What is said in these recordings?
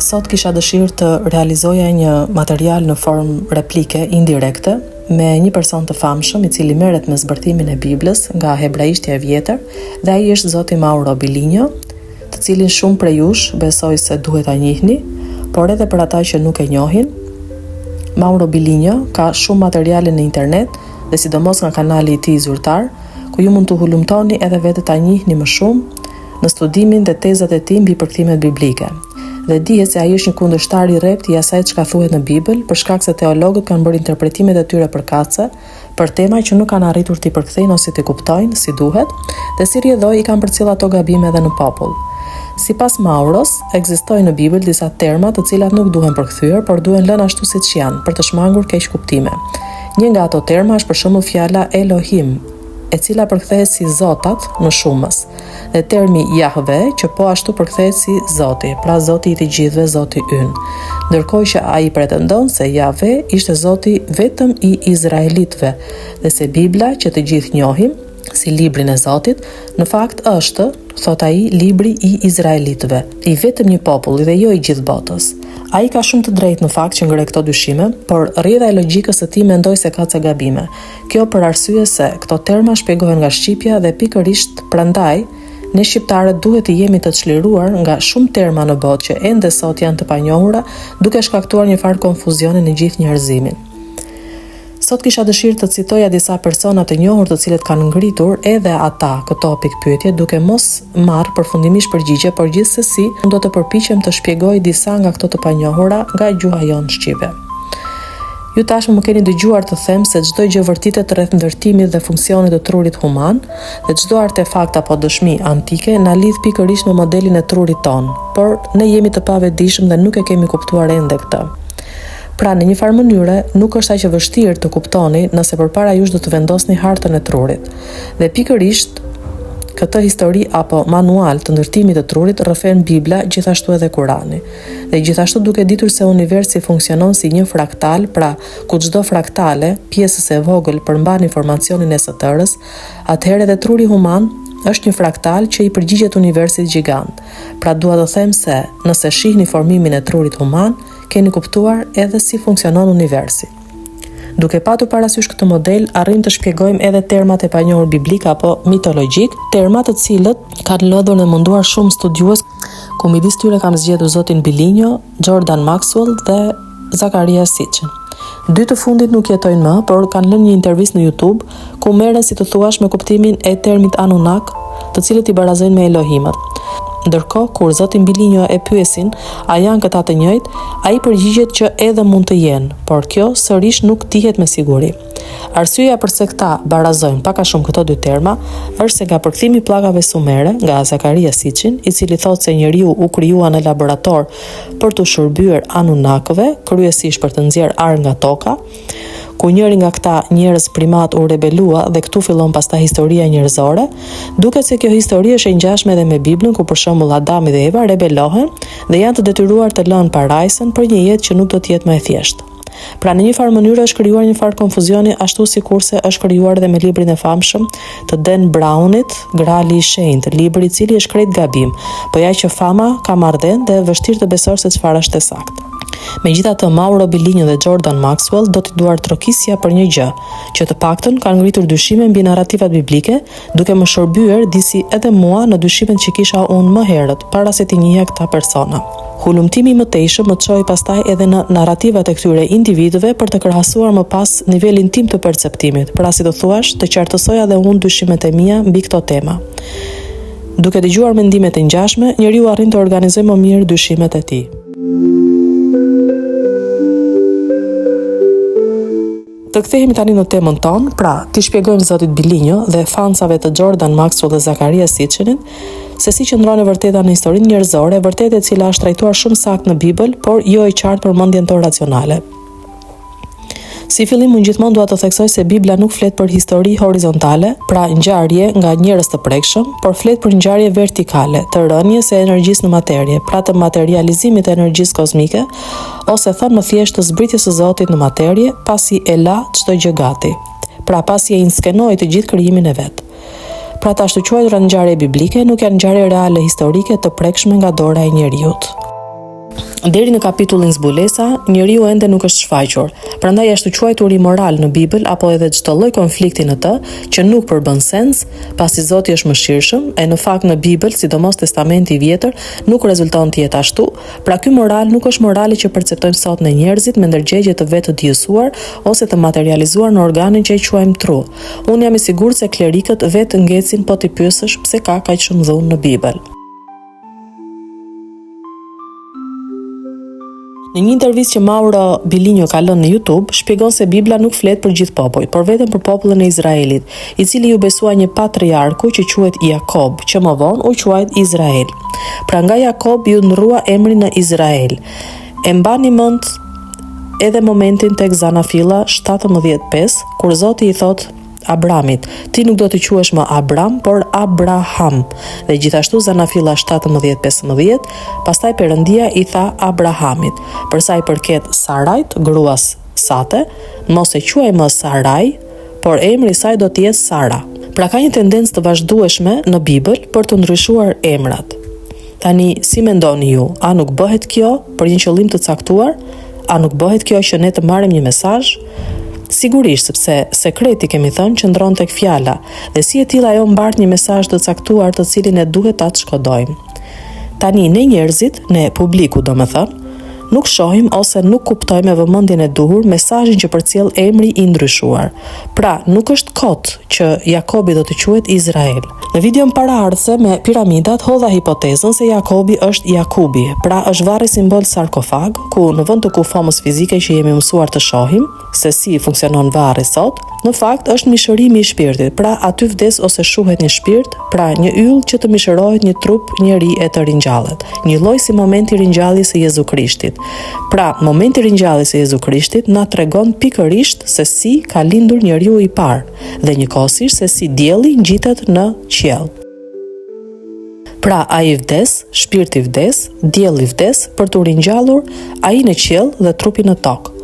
Sot kisha dëshirë të realizoja një material në formë replike indirekte me një person të famshëm i cili merret me zbërthimin e Biblës nga hebraishtja e vjetër, dhe ai është zoti Mauro Bilinjo, të cilin shumë prej jush besoj se duhet ta njihni, por edhe për ata që nuk e njohin. Mauro Bilinjo ka shumë materiale në internet dhe sidomos nga kanali i tij zyrtar, ku ju mund të hulumtoni edhe vetë ta njihni më shumë në studimin dhe tezat e tij mbi përkthimet biblike. Dhe dihet se ai është një kundërshtar i rrept i asaj çka thuhet në Bibël, për shkak se teologët kanë bërë interpretimet e tyre përkatëse për tema që nuk kanë arritur t'i përkthejnë ose t'i kuptojnë si duhet, dhe si rrjedhoi i kanë përcjell ato gabime edhe në popull. Sipas Mauros, ekzistojnë në Bibël disa terma të cilat nuk duhen përkthyer, por duhen lënë ashtu siç janë, për të shmangur keq kuptime. Një nga ato terma është për shembull fjala Elohim, e cila përkthehet si Zotat në shumës, dhe termi Jahve, që po ashtu përkthehet si Zoti, pra Zoti i të gjithëve, Zoti ynë. Ndërkohë që ai pretendon se Jahve ishte Zoti vetëm i Izraelitëve, dhe se Bibla, që të gjithë njohim si librin e Zotit, në fakt është, thot ai, libri i Izraelitëve, i vetëm një populli dhe jo i gjithë botës. Ai ka shumë të drejtë në fakt që ngre këto dyshime, por rrjedha e logjikës së tij mendoj se ka ca gabime. Kjo për arsye se këto terma shpjegohen nga shqipja dhe pikërisht prandaj ne shqiptarët duhet të jemi të çliruar nga shumë terma në botë që ende sot janë të panjohura, duke shkaktuar një farë konfuzioni në gjithë njerëzimin. Sot kisha dëshirë të citoja disa persona të njohur të cilët kanë ngritur edhe ata këto pikpyetje duke mos marrë përfundimisht përgjigje, por gjithsesi do të përpiqem të shpjegoj disa nga këto të panjohura nga gjuha jonë shqipe. Ju tashmë më keni dëgjuar të them se çdo gjë vërtetet rreth ndërtimit dhe funksionit të trurit human, dhe çdo artefakt apo dëshmi antike na lidh pikërisht me modelin e trurit ton, por ne jemi të pavetëdijshëm dhe nuk e kemi kuptuar ende këtë. Pra në një farë mënyre nuk është aq e vështirë të kuptoni nëse përpara jush do të vendosni hartën e trurit. Dhe pikërisht këtë histori apo manual të ndërtimit të trurit rrëfen Bibla, gjithashtu edhe Kurani. Dhe gjithashtu duke ditur se universi funksionon si një fraktal, pra ku çdo fraktale, pjesës e vogël përmban informacionin e së tërës, atëherë edhe truri human është një fraktal që i përgjigjet universit gjigant. Pra dua të them se nëse shihni formimin e trurit human, keni kuptuar edhe si funksionon universi. Duke patur parasysh këtë model, arrim të shpjegojmë edhe termat e panjohur biblik apo mitologjik, terma të cilët kanë lodhur dhe munduar shumë studiues, ku midis tyre kam zgjedhur zotin Bilinjo, Jordan Maxwell dhe Zakaria Sitchin. Dy të fundit nuk jetojnë më, por kanë lënë një intervistë në YouTube ku merren si të thuash me kuptimin e termit Anunnak, të cilët i barazojnë me Elohimat. Ndërkohë, kur zotin Bilinjo e pyesin, a janë këta të njëjtë, ai përgjigjet që edhe mund të jenë, por kjo sërish nuk dihet me siguri. Arsyeja pse këta barazojnë pak a shumë këto dy terma është se nga përkthimi i pllakave sumere nga Zakaria Sitchin, i cili thotë se njeriu u krijua në laborator për të shërbyer Anunnakëve, kryesisht për të nxjerrë ar nga toka, ku njëri nga këta njerëz primat u rebelua dhe këtu fillon pastaj historia njerëzore, duket se kjo histori është e ngjashme edhe me Biblën, ku për shembull Adami dhe Eva rebelohen dhe janë të detyruar të lënë parajsën për një jetë që nuk do të jetë më e thjeshtë. Pra në një farë mënyrë është krijuar një farë konfuzioni, ashtu sikurse është krijuar edhe me librin e famshëm të Dan Brownit, Grali i Shenjtë, libri i cili është krejt gabim, po ja që fama ka marrëdhënë dhe është vështirë të besosh se çfarë është e saktë. Megjithatë, Mauro Bilinjo dhe Jordan Maxwell do t'i duar trokisja për një gjë, që të paktën kanë ngritur dyshime mbi narrativat biblike, duke më shërbyer disi edhe mua në dyshimet që kisha unë më herët, para se t'i njihja këta persona. Hulumtimi më tejshëm më çoi pastaj edhe në narrativat e këtyre individëve për të krahasuar më pas nivelin tim të perceptimit, pra si të thuash, të qartësoja dhe unë dyshimet e mia mbi këto tema. Duke dëgjuar mendimet e ngjashme, njeriu arrin të organizojë më mirë dyshimet e tij. Të kthehemi tani në temën tonë, pra t'i shpjegojmë zotit Bilinjo dhe fansave të Jordan Maxwell dhe Zakaria Sitchinit se si qëndron e vërteta në historinë njerëzore, vërtetë e cila është trajtuar shumë saktë në Bibël, por jo e qartë për mendjen tonë racionale. Si fillim, unë gjithmonë dua të theksoj se Bibla nuk flet për histori horizontale, pra ngjarje nga njerëz të prekshëm, por flet për ngjarje vertikale, të rënies së energjisë në materie, pra të materializimit të energjisë kozmike, ose thënë më thjesht të zbritjes së Zotit në materie, pasi e la çdo gjë gati. Pra pasi e inskenoi të gjithë krijimin e vet. Pra ta ashtu quajtura ngjarje biblike nuk janë ngjarje reale historike të prekshme nga dora e njeriut. Deri në kapitullin zbulesa, njeriu ende nuk është shfaqur. Prandaj është quajtur imoral në Bibël apo edhe çdo lloj konflikti në të që nuk përbën sens, pasi Zoti është mëshirshëm, e në fakt në Bibël, sidomos Testamenti i Vjetër, nuk rezulton të jetë ashtu. Pra ky moral nuk është morali që perceptojmë sot në njerëzit me ndërgjegje të vetë të dijusuar ose të materializuar në organin që i quajmë tru. Unë jam i sigurt se klerikët vetë ngecin po ti pyesësh pse ka kaq shumë dhunë në Bibël. Në një intervistë që Mauro Bilinjo ka lënë në YouTube, shpjegon se Bibla nuk flet për gjithë popujt, por vetëm për popullin e Izraelit, i cili ju besua një patriarku që quhet Jakob, që më vonë u quajt Izrael. Pra nga Jakob ju ndrua emrin në Izrael. E mbani mend edhe momentin tek Zanafilla 17:5, kur Zoti i thot Abramit, ti nuk do të quhesh më Abram, por Abraham. Dhe gjithashtu Zanafilla 17:15, pastaj Perëndia i tha Abrahamit, për sa i përket Sarajt, gruas Sate, mos e quaj më Saraj, por emri i saj do të jetë Sara. Pra ka një tendencë të vazhdueshme në Bibël për të ndryshuar emrat. Tani, si mendoni ju, a nuk bëhet kjo për një qëllim të caktuar? A nuk bëhet kjo që ne të marrim një mesazh? Sigurisht, sepse sekreti kemi thënë qëndron tek fjala, dhe si e tillë ajo mbart një mesazh të caktuar të cilin ne duhet ta shkodojmë. Tani ne njerëzit, ne publiku domethënë, nuk shohim ose nuk kuptojmë me vëmendjen e duhur mesazhin që përcjell emri i ndryshuar. Pra, nuk është kot që Jakobi do të quhet Izrael. Në videon paraardhëse me piramidat hodha hipotezën se Jakobi është Jakubi, pra është varri simbol sarkofag, ku në vend të kufomës fizike që jemi mësuar të shohim, se si funksionon varri sot, në fakt është mishërimi i shpirtit, pra aty vdes ose shuhet një shpirt, pra një yll që të mishërohet një trup njeri e të ringjallet, një lloj si momenti i ringjalljes së Jezu Krishtit. Pra, momenti i ringjalljes së Jezu Krishtit na tregon pikërisht se si ka lindur njeriu i parë, dhe njëkohësisht se si dielli ngjitet në qiell. Pra, ai vdes, shpirti vdes, dielli vdes për të ringjallur ai në qiell dhe trupi në tokë.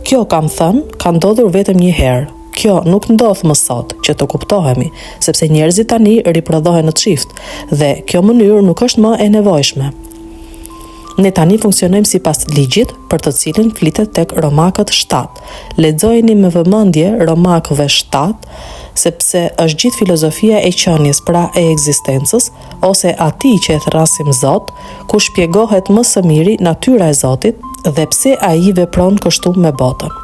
Kjo, kam thënë, ka ndodhur vetëm një herë. Kjo nuk ndodh më sot, që të kuptohemi, sepse njerëzit tani riprodhohen në çift, dhe kjo mënyrë nuk është më e nevojshme. Ne tani funksionojmë sipas ligjit, për të cilin flitet tek Romakët 7. Lexojeni me vëmendje Romakëve 7, sepse është gjithë filozofia e qenies, pra e ekzistencës, ose atij që e thrasim Zot, ku shpjegohet më së miri natyra e Zotit dhe pse ai vepron kështu me botën.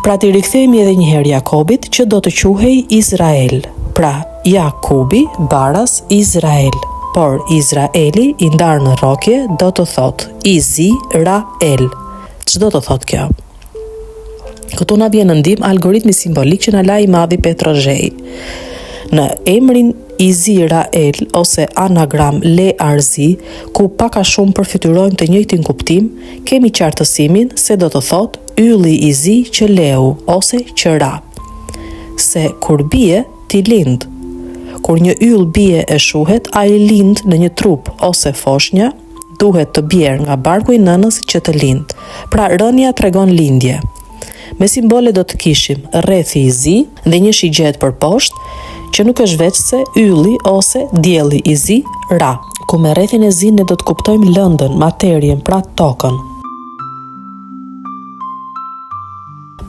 Pra t'i rikthehemi edhe një herë Jakobit, që do të quhej Izrael. Pra, Jakubi baras Izrael. Por Izraeli i ndarë në rrokje do të thot Izrael. Ç'do të thot kjo? Këtu na vjen në ndihmë algoritmi simbolik që na la i madhi Petrozhei. Në emrin Izrael ose anagram Le Arzi, ku pak a shumë përfytyrojmë të njëjtin kuptim, kemi qartësimin se do të thot ylli i zi që leu ose që ra. Se kur bie, ti lind. Kur një yll bie e shuhet, ai lind në një trup ose foshnjë, duhet të bjerë nga barku i nënës që të lind. Pra rënja tregon lindje. Me simbole do të kishim rrethi i zi dhe një shigjet për poshtë, që nuk është veç se ylli ose dielli i zi, ra, ku me rrethin e zi ne do të kuptojmë lëndën, materien, pra tokën.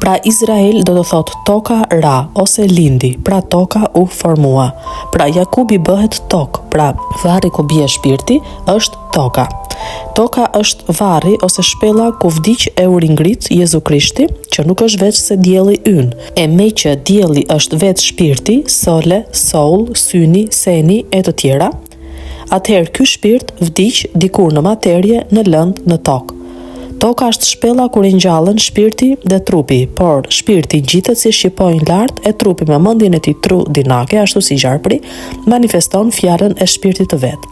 Pra Izrael do të thot toka ra ose lindi, pra toka u formua. Pra Jakubi bëhet tokë, pra varri ku bie shpirti është toka. Toka është varri ose shpella ku vdiq e u ringrit Jezu Krishti, që nuk është veç se dielli ynë. E me që dielli është vetë shpirti, sole, soul, syni, seni e të tjera, atëherë ky shpirt vdiq dikur në materje, në lëndë, në tokë. Toka është shpella kur i ngjallen shpirti dhe trupi, por shpirti ngjitet si shqipojnë lart e trupi me mendjen e tij tru dinake, ashtu si gjarpri, manifeston fjalën e shpirtit të vet.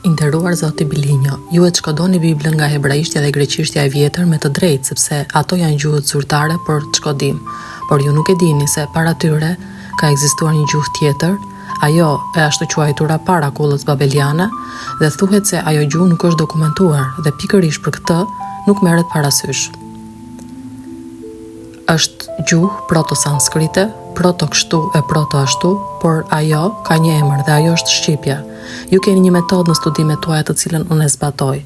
Nderuar Zoti Bilinjo, ju e shkodoni Biblën nga hebraishtja dhe greqishtja e vjetër me të drejtë, sepse ato janë gjuhët zyrtare për shkodim, por ju nuk e dini se para tyre ka ekzistuar një gjuhë tjetër. Ajo e ashtu quajtura para kullës babeliane, dhe thuhet se ajo gjuhë nuk është dokumentuar dhe pikërisht për këtë nuk merret parasysh. Është gjuhë proto-sanskrite, proto kështu e proto ashtu, por ajo ka një emër dhe ajo është shqipja. Ju keni një metodë në studimet tuaja të cilën unë e zbatoj.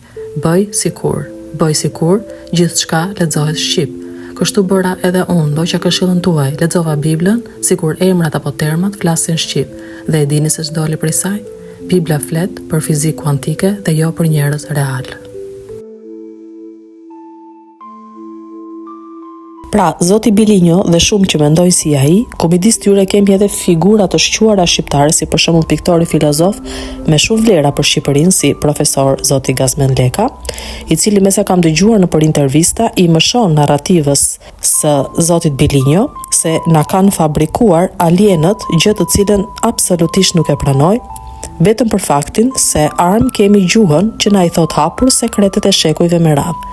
Bëj sikur, gjithçka lexohet shqip. Kështu bëra edhe unë, ndoqja këshillën tuaj, lexova Biblën, sikur emrat apo termat flasin shqip. Dhe e dini se ç'doli prej saj? Bibla flet për fizikë kuantike dhe jo për njerëz real. Pra, Zoti Bilinjo dhe shumë që mendoj si ai, kumidis tyre kemi edhe figura të shquara shqiptare, si për shembull piktori filozof me shumë vlera për Shqipërinë, si profesor Zoti Gazmen Leka, i cili me sa kam dëgjuar në për intervista i mëshon narrativës së Zotit Bilinjo se na kanë fabrikuar alienët, gjë të cilën absolutisht nuk e pranoj, vetëm për faktin se kemi gjuhën që na i thot hapur sekretet e shekujve me radhë.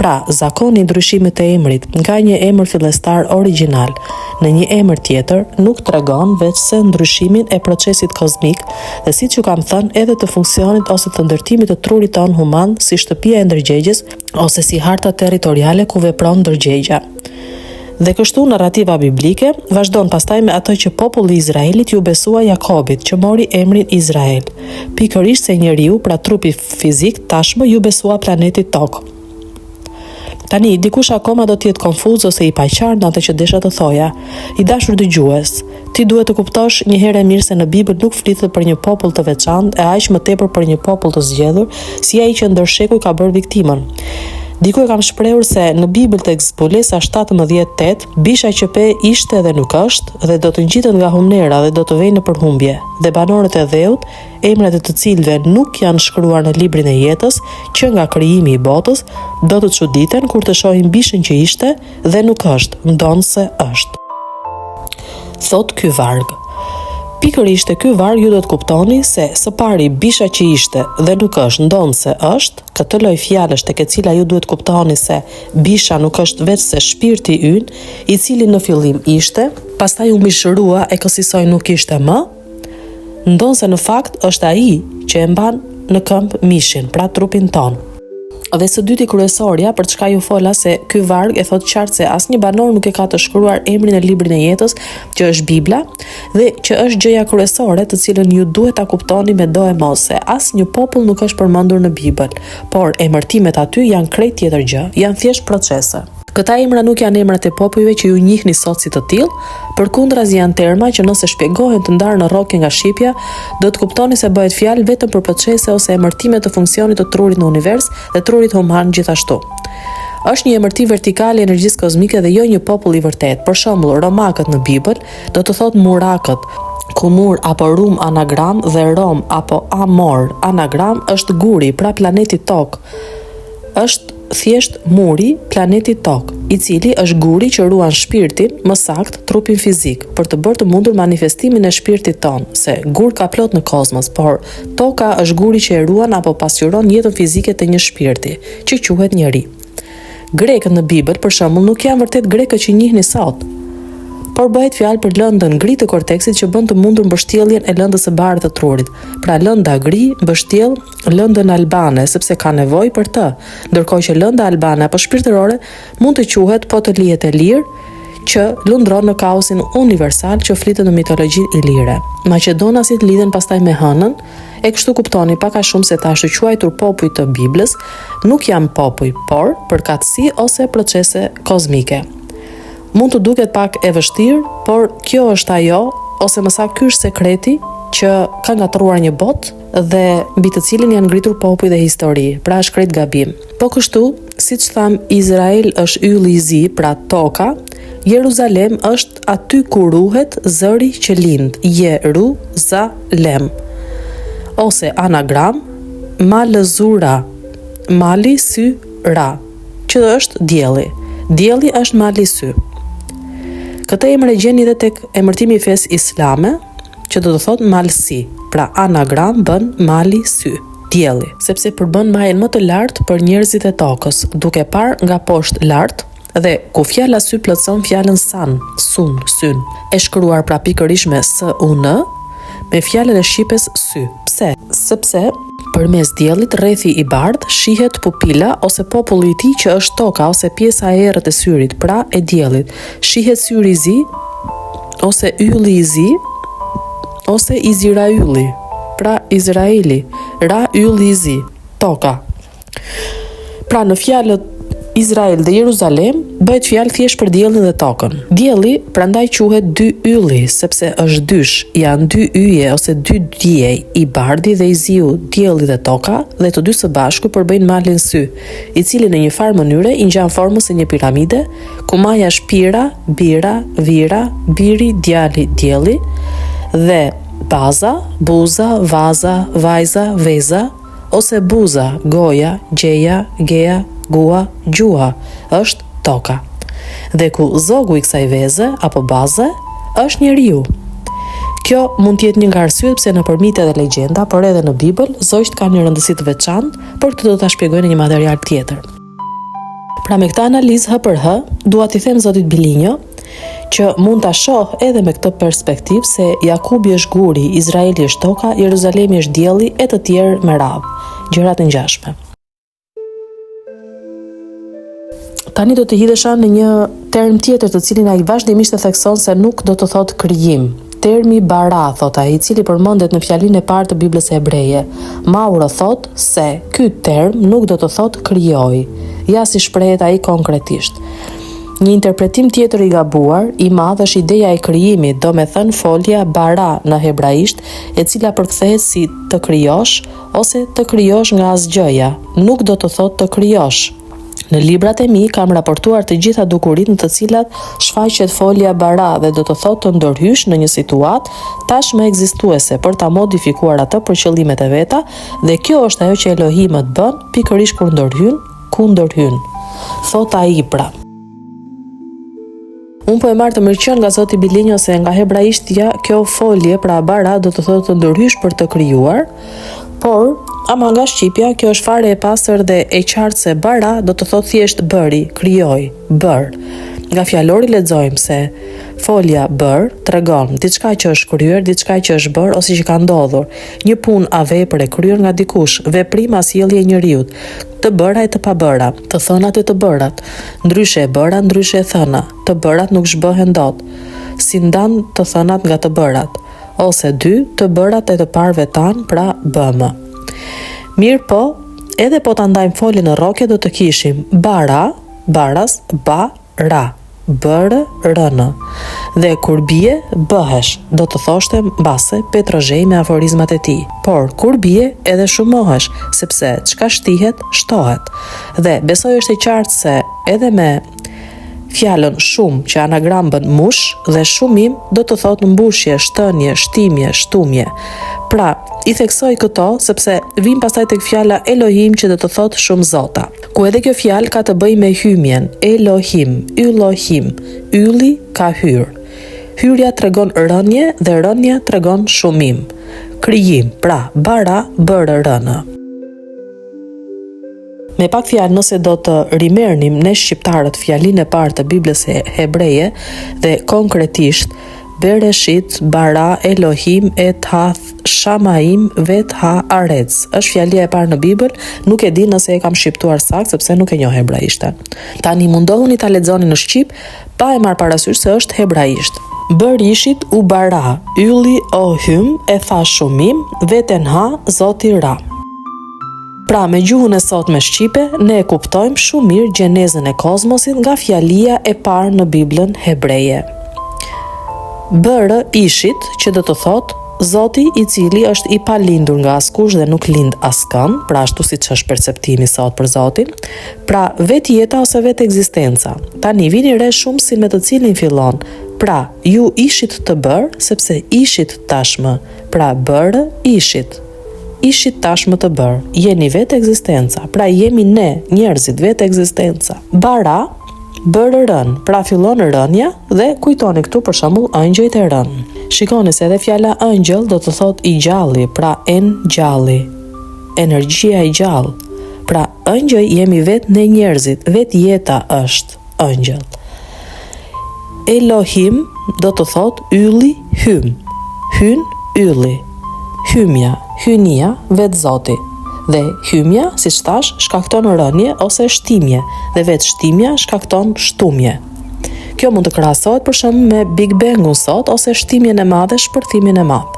Pra, zakoni ndryshimit e emrit nga një emër fillestar origjinal në një emër tjetër nuk tregon veç se ndryshimin e procesit kozmik dhe siç ju kam thënë edhe të funksionit ose të ndërtimit të trurit ton human si shtëpia e ndërgjegjes ose si harta territoriale ku vepron ndërgjegja. Dhe kështu narrativa biblike vazhdon pastaj me ato që populli i Izraelit ju besua Jakobit, që mori emrin Izrael. Pikërisht se njeriu, pra trupi fizik, tashmë ju besua planetit Tokë. Tani, dikush akoma do t'jetë konfuz ose i paqartë në atë që desha të thoja. I dashur dëgjues, ti duhet të kuptosh një herë e mirë se në Bibël nuk flitet për një popull të veçantë e aq më tepër për një popull të zgjedhur, si ai që ndër shekuj ka bërë viktimën. Diku e kam shprehur se në Bibël tek Zbulesa 17:8, bisha që pe ishte dhe nuk është, dhe do të ngjitet nga humnera dhe do të vejnë në përhumbje. Dhe banorët e dheut, emrat e të cilëve nuk janë shkruar në librin e jetës, që nga krijimi i botës, do të çuditen kur të shohin bishën që ishte dhe nuk është, ndonse është. Thot ky varg. Pikërisht e ky varg ju do të kuptoni se së pari bisha që ishte dhe nuk është ndonse është, këtë lloj fjalësh tek e cila ju duhet kuptoni se bisha nuk është veç se shpirti ynë, i cili në fillim ishte, pastaj u mishërua e kësaj nuk ishte më, ndonse në fakt është ai që e mban në këmbë mishin, pra trupin ton. Dhe së dyti kryesorja për çka ju fola se ky varg e thot qartë se asnjë banor nuk e ka të shkruar emrin në librin e jetës, që është Bibla, dhe që është gjëja kryesore të cilën ju duhet ta kuptoni me do e mos se asnjë popull nuk është përmendur në Bibël, por emërtimet aty janë krejt tjetër gjë, janë thjesht procese. Këta emra nuk janë emrat e popujve që ju njihni sot si të tillë, përkundrazi janë terma që nëse shpjegohen të ndarë në rroke nga shqipja, do të kuptoni se bëhet fjalë vetëm për procese ose emërtime të funksionit të trurit në univers dhe trurit human gjithashtu. Është një emërtim vertikal i energjisë kozmike dhe jo një popull i vërtet. Për shembull, romakët në Bibël do të thotë murakët, ku mur apo rum anagram dhe rom apo amor anagram është guri, pra planeti Tokë. Është thjesht muri planeti Tokë, i cili është guri që ruan shpirtin, më saktë trupin fizik, për të bërë të mundur manifestimin e shpirtit ton, se gur ka plot në kozmos, por Toka është guri që e ruan apo pasqyron jetën fizike të një shpirti, që quhet njeri. Grekët në Bibël, për shembull, nuk janë vërtet grekët që njihni sot, por bëhet fjalë për lëndën gri të korteksit që bën të mundur mbështjelljen e lëndës së bardhë të trurit. Pra lënda gri mbështjell lëndën albane sepse ka nevojë për të, ndërkohë që lënda albane apo shpirtërore mund të quhet po të lihet e lirë, që lundron në kaosin universal që flitet në mitologjinë ilire. Maqedonasit lidhen pastaj me hënën, e kështu kuptoni pak a shumë se ta është quajtur popull të Biblës nuk janë popull, por përkatësi ose procese kozmike. Mund të duket pak e vështirë, por kjo është ajo, ose më saktë ky është sekreti që ka ngatruar një botë dhe mbi të cilin janë ngritur popull dhe histori, pra është krejt gabim. Po kështu, siç tham, Izrael është ylli i zi, pra Toka, Jeruzalem është aty ku ruhet zëri që lind, Jeruzalem. Ose anagram, Malëzura, Mali sy ra, që është dielli. Dielli është mali sy. Këtë emër e gjeni edhe tek emërtimi i fesë islame, që do të thotë malsi, pra anagram bën mali sy, dielli, sepse përbën majën më të lartë për njerëzit e tokës, duke parë nga poshtë lart, dhe ku fjala sy plotson fjalën san, sun, syn, e shkruar pra pikërisht me sun, me fjalën e shqipes sy. Pse? Sepse përmes diellit rrethi i bardh shihet pupila ose populli i tij që është toka ose pjesa e errët e syrit, pra e diellit. Shihet syri i zi ose ylli i zi, ose Izraili, pra Izraeli, ra ylli i zi, toka. Pra në fjalët Izrael dhe Jeruzalem bëhet fjalë thjesht për diellin dhe tokën. Dielli prandaj quhet dy ylli, sepse është dysh, janë dy yje ose dy diej, i bardhi dhe i ziu, dielli dhe toka, dhe të dy së bashku përbëjnë malin sy, i cili në një farë mënyre i ngjan formën si një piramide, ku maja është pira, bira, vira, biri, djali, dielli, dhe baza, buza, vaza, vajza, veza, ose buza, goja, gjeja, geja, gua, gjua, është toka. Dhe ku zogu i kësaj veze, apo baze, është njeriu. Kjo mund t'jetë një nga arsyet pse në përmite dhe legjenda, por edhe në Bibël, zogjt kanë një rëndësi të veçantë, por këtë do ta shpjegoj në një material tjetër. Pra me këtë analizë h për h, dua t'i them zotit Bilinjo, që mund ta shoh edhe me këtë perspektivë se Jakubi është guri, Izraeli është toka, Jeruzalemi është dielli e të tjerë me radhë, gjërat e ngjashme. Tani do të hidhesha në një term tjetër të cilin ai vazhdimisht e thekson se nuk do të thotë krijim. Termi bara, thot ai, i cili përmendet në fjalinë e parë të Biblës hebreje. Mauro thot se ky term nuk do të thotë krijoj, ja si shprehet ai konkretisht. Një interpretim tjetër i gabuar, i madh është ideja e krijimit, do me thënë folja bara në hebraisht, e cila përkthehet si të krijosh ose të krijosh nga asgjëja, nuk do të thotë të krijosh. Në librat e mi kam raportuar të gjitha dukurit në të cilat shfaqet folja bara dhe do të thotë të ndërhysh në një situatë tashmë ekzistuese për ta modifikuar atë për qëllimet e veta, dhe kjo është ajo që Elohimët bën pikërisht kur ndërhyn, ku ndërhyn. Thot ai pra. Unë po e marr të mirëqen nga zoti Bilinjo se nga hebraishtja kjo folje pra bara do të thotë të ndërhysh për të krijuar, por ama nga shqipja kjo është fare e pastër dhe e qartë se bara do të thotë thjesht bëri, krijoj, bër. Nga fjalori lexojmë se folja bër tregon diçka që është kryer, diçka që është bër ose që ka ndodhur, një punë a vepër e kryer nga dikush, veprim as sjellje e njeriu, të bëra e të pabëra, të thënat e të bërat, ndryshe e bëra, ndryshe e thëna, të bërat nuk zhbëhen dot, si ndan të thënat nga të bërat, ose dy, të bërat e të parëve tan, pra bëmë. Mirë po, edhe po të ndajmë folje në rroke do të kishim bara, baras, ba, ra, bërë, rënë. Dhe kur bie, bëhesh, do të thoshte mbase Petrozhej me aforizmat e tij. Por kur bie, edhe shumohesh, sepse çka shtihet, shtohet. Dhe besoj është e qartë se edhe me fjalën shumë që anagram bën mush dhe shumim do të thotë mbushje, shtënje, shtimje, shtumje. Pra, i theksoj këto sepse vim pastaj tek fjala Elohim që do të thotë shumë zota. Ku edhe kjo fjalë ka të bëjë me hymjen, Elohim, Ylohim, ylli ka hyr. Hyrja tregon rënje dhe rënja tregon shumim. Krijim, pra bara bërë rënë. Me pak fjalë, nëse do të rimernim ne shqiptarët fjalinë e parë të Biblës hebreje dhe konkretisht Bereshit, bara, Elohim, et ha, shamaim, vet ha, arec. Është fjalia e parë në Bibël, nuk e di nëse e kam shqiptuar saktë sepse nuk e njoh hebraishten. Tani mundohuni ta lexoni në shqip pa e marrë parasysh se është hebraisht. Berishit u bara, ylli o hym, e tha shumim, veten ha, zoti ra. Pra me gjuhën e sot me shqipe, ne e kuptojmë shumë mirë gjenezën e kozmosit nga fjalia e parë në Biblën hebreje. Bërë ishit, që do të thotë Zoti i cili është i palindur nga askush dhe nuk lind askën, pra ashtu siç është perceptimi sot për Zotin, pra vetë jeta ose vetë ekzistenca. Tani vini re shumë si me të cilin fillon. Pra, ju ishit të bërë, sepse ishit tashmë, pra bërë ishit. Ishit tashmë të bërë, jeni vetë ekzistenca, pra jemi ne, njerëzit, vetë ekzistenca. Bara, bërë rën, pra fillon rënja dhe kujtoni këtu për shembull ëngjëjt e rën. Shikoni se edhe fjala ëngjëll do të thotë i gjalli, pra gjalli, energjia i gjallë. Pra ëngjëj jemi vetë ne njerëzit, vetë jeta është ëngjëll. Elohim do të thotë ylli, hym, hyn, ylli, hymja, hynia, vetë Zoti. Dhe hymja, si thash, shkakton rënje ose shtimje, dhe vetë shtimja shkakton shtumje. Kjo mund të krahasohet për shembull me Big Bangun sot ose shtimjen e madhe, shpërthimin e madh.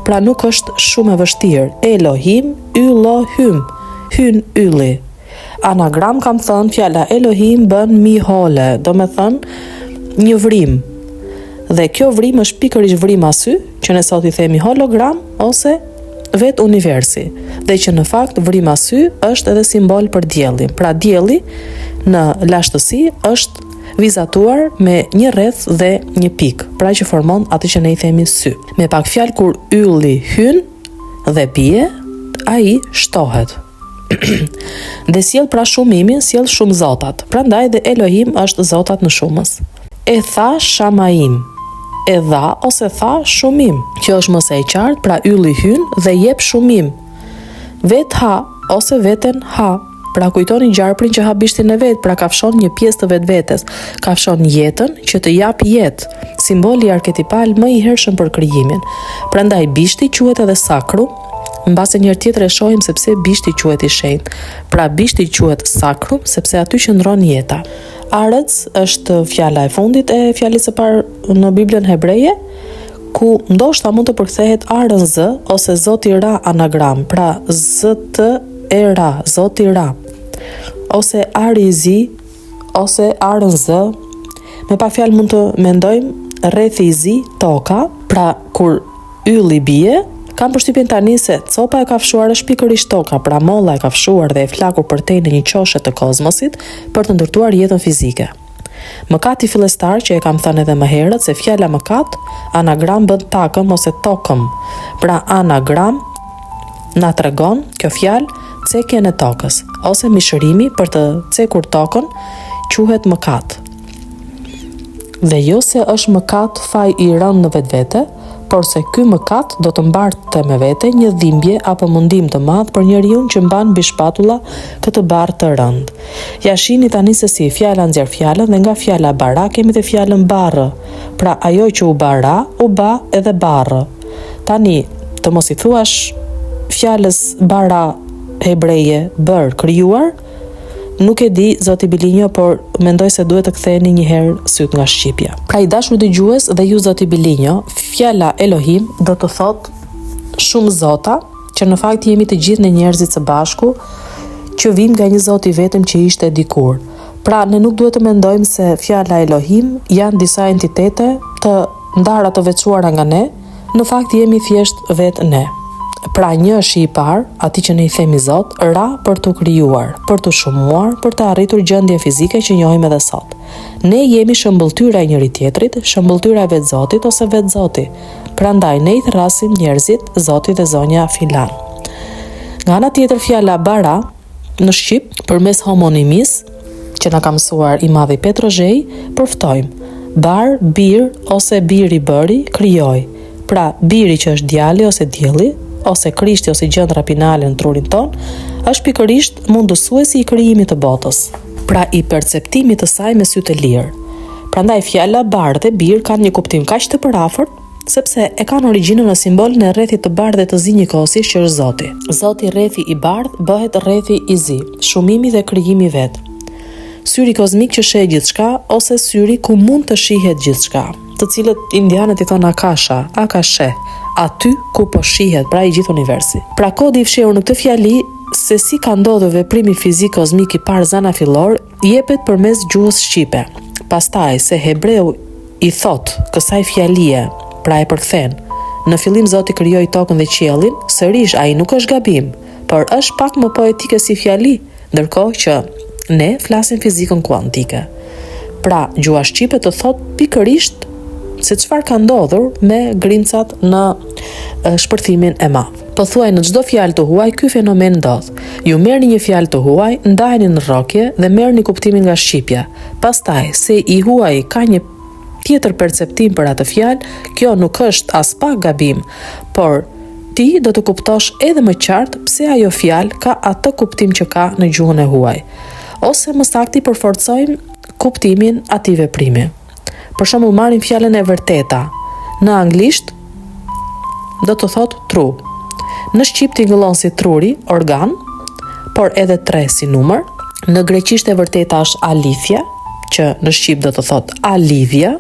Pra nuk është shumë e vështirë. Elohim, Ylohim, hyn ylli. Anagram kam thënë fjala Elohim bën mihole, do me thënë një vrim. Dhe kjo vrim është pikërisht vrim asy, që ne sot i themi hologram ose vetë universi. Dhe që në fakt vrim asy është edhe simbol për diellin. Pra dielli në lashtësi është vizatuar me një rreth dhe një pik, pra që formon atë që ne i themi sy. Me pak fjalë kur ylli hyn dhe bie, ai shtohet. Dhe sjell pra shumimin, sjell shumë zotat. Prandaj dhe Elohim është zotat në shumës. E tha Shamaim, e dha ose tha shumim. Kjo është mëse e qartë, pra ylli hyn dhe jep shumim. Vet ha ose veten ha. Pra kujtoni gjarprin që ha bishtin e vet, pra kafshon një pjesë të vetvetes, kafshon jetën që të jap jetë, simboli arketipal më i hershëm për krijimin. Prandaj bishti quhet edhe sakrum, mbase njëherë tjetër e shohim sepse bishti quhet i shenjtë. Pra bishti quhet sakrum sepse aty qëndron jeta. Arec është fjala e fundit e fjalës së parë në Biblën hebreje, ku ndoshta mund të përkthehet arën z ose Zoti ra anagram, pra ZT e ra, Zoti ra, ose ari i zi, ose arën z. Me pa fjalë mund të mendojmë rrethi i zi, toka, pra kur ylli bie, kam përshtypjen tani se copa e kafshuar është pikërisht toka, pra molla e kafshuar dhe e flakur përtej në një qoshe të kozmosit për të ndërtuar jetën fizike. Mëkati fillestar, që e kam thënë edhe më herët, se fjala mëkat anagram bën takëm ose tokëm. Pra anagram na tregon kjo fjalë cekjen e tokës, ose mishërimi për të cekur tokën quhet mëkat. Dhe jo se është mëkat faj i rënd në vetvete, por se ky mëkat do të mbarte me vete një dhimbje apo mundim të madh për njeriu që mban mbi shpatulla këtë barë të rënd. Ja shihni tani se si fjala nxjerr fjalën dhe nga fjala bara kemi dhe fjalën barë. Pra ajo që u bara, u ba edhe barë. Tani të mos i thuash fjalës bara hebreje bër krijuar, nuk e di zoti Bilinjo, por mendoj se duhet të ktheheni një herë syt nga shqipja. Pra i dashur dëgjues dhe ju zoti Bilinjo, fjala Elohim do të thotë shumë zota, që në fakt jemi të gjithë në njerëzit së bashku, që vim nga një zot i vetëm që ishte dikur. Pra ne nuk duhet të mendojmë se fjala Elohim janë disa entitete të ndara të veçuara nga ne, në fakt jemi thjesht vetë ne. Pra një është i parë, ati që ne i themi Zot, ra për të krijuar, për të shumuar, për të arritur gjendje fizike që njohim edhe sot. Ne jemi shëmbëltyra e njëri tjetrit, shëmbëltyra e vetë Zotit ose vetë Zoti. Prandaj ne i thrasim njerëzit Zoti dhe Zonja filan. Nga ana tjetër fjala bara në shqip, përmes homonimis, që na ka mësuar i madhi Petrozhej, përftojmë bar, bir ose biri bëri, krijoj. Pra biri që është djali ose dielli, ose krishti ose gjëndra pinale në trurin ton, është pikërisht mundësuesi i krijimit të botës, pra i perceptimit të saj me sy të lirë. Prandaj fjala bardh dhe bir kanë një kuptim kaq të përafërt, sepse e kanë origjinën në simbolin e rrethit të bardhë të zi njëkohësisht që është Zoti. Zoti rrethi i bardh bëhet rrethi i zi, shumimi dhe krijimi vet. Syri kozmik që sheh gjithçka ose syri ku mund të shihet gjithçka, të cilët indianët i thonë akasha, akashe, aty ku po shihet, pra i gjithë universi. Pra kodi i fshehur në këtë fjali se si ka ndodhur veprimi fizik kozmik i parë zana fillor jepet përmes gjuhës shqipe. Pastaj se hebreu i thot kësaj fjalie, pra e përkthen, në fillim Zoti krijoi tokën dhe qiellin, sërish ai nuk është gabim, por është pak më poetike si fjali, ndërkohë që ne flasim fizikën kuantike. Pra gjuha shqipe të thot pikërisht se çfarë ka ndodhur me grincat në shpërthimin e madh. Po thuaj në çdo fjalë të huaj ky fenomen ndodh. Ju merrni një fjalë të huaj, ndajeni në rrokje dhe merrni kuptimin nga shqipja. Pastaj se i huaj ka një tjetër perceptim për atë fjalë, kjo nuk është as pak gabim, por ti do të kuptosh edhe më qartë pse ajo fjalë ka atë kuptim që ka në gjuhën e huaj. Ose më saktë përforcojmë kuptimin atij veprimi. Për shembull marrim fjalën e vërteta. Në anglisht do të thotë true. Në shqip tingëllon si truri, organ, por edhe 3 si numër. Në greqisht e vërteta është alithja, që në shqip do të thot a lidhja,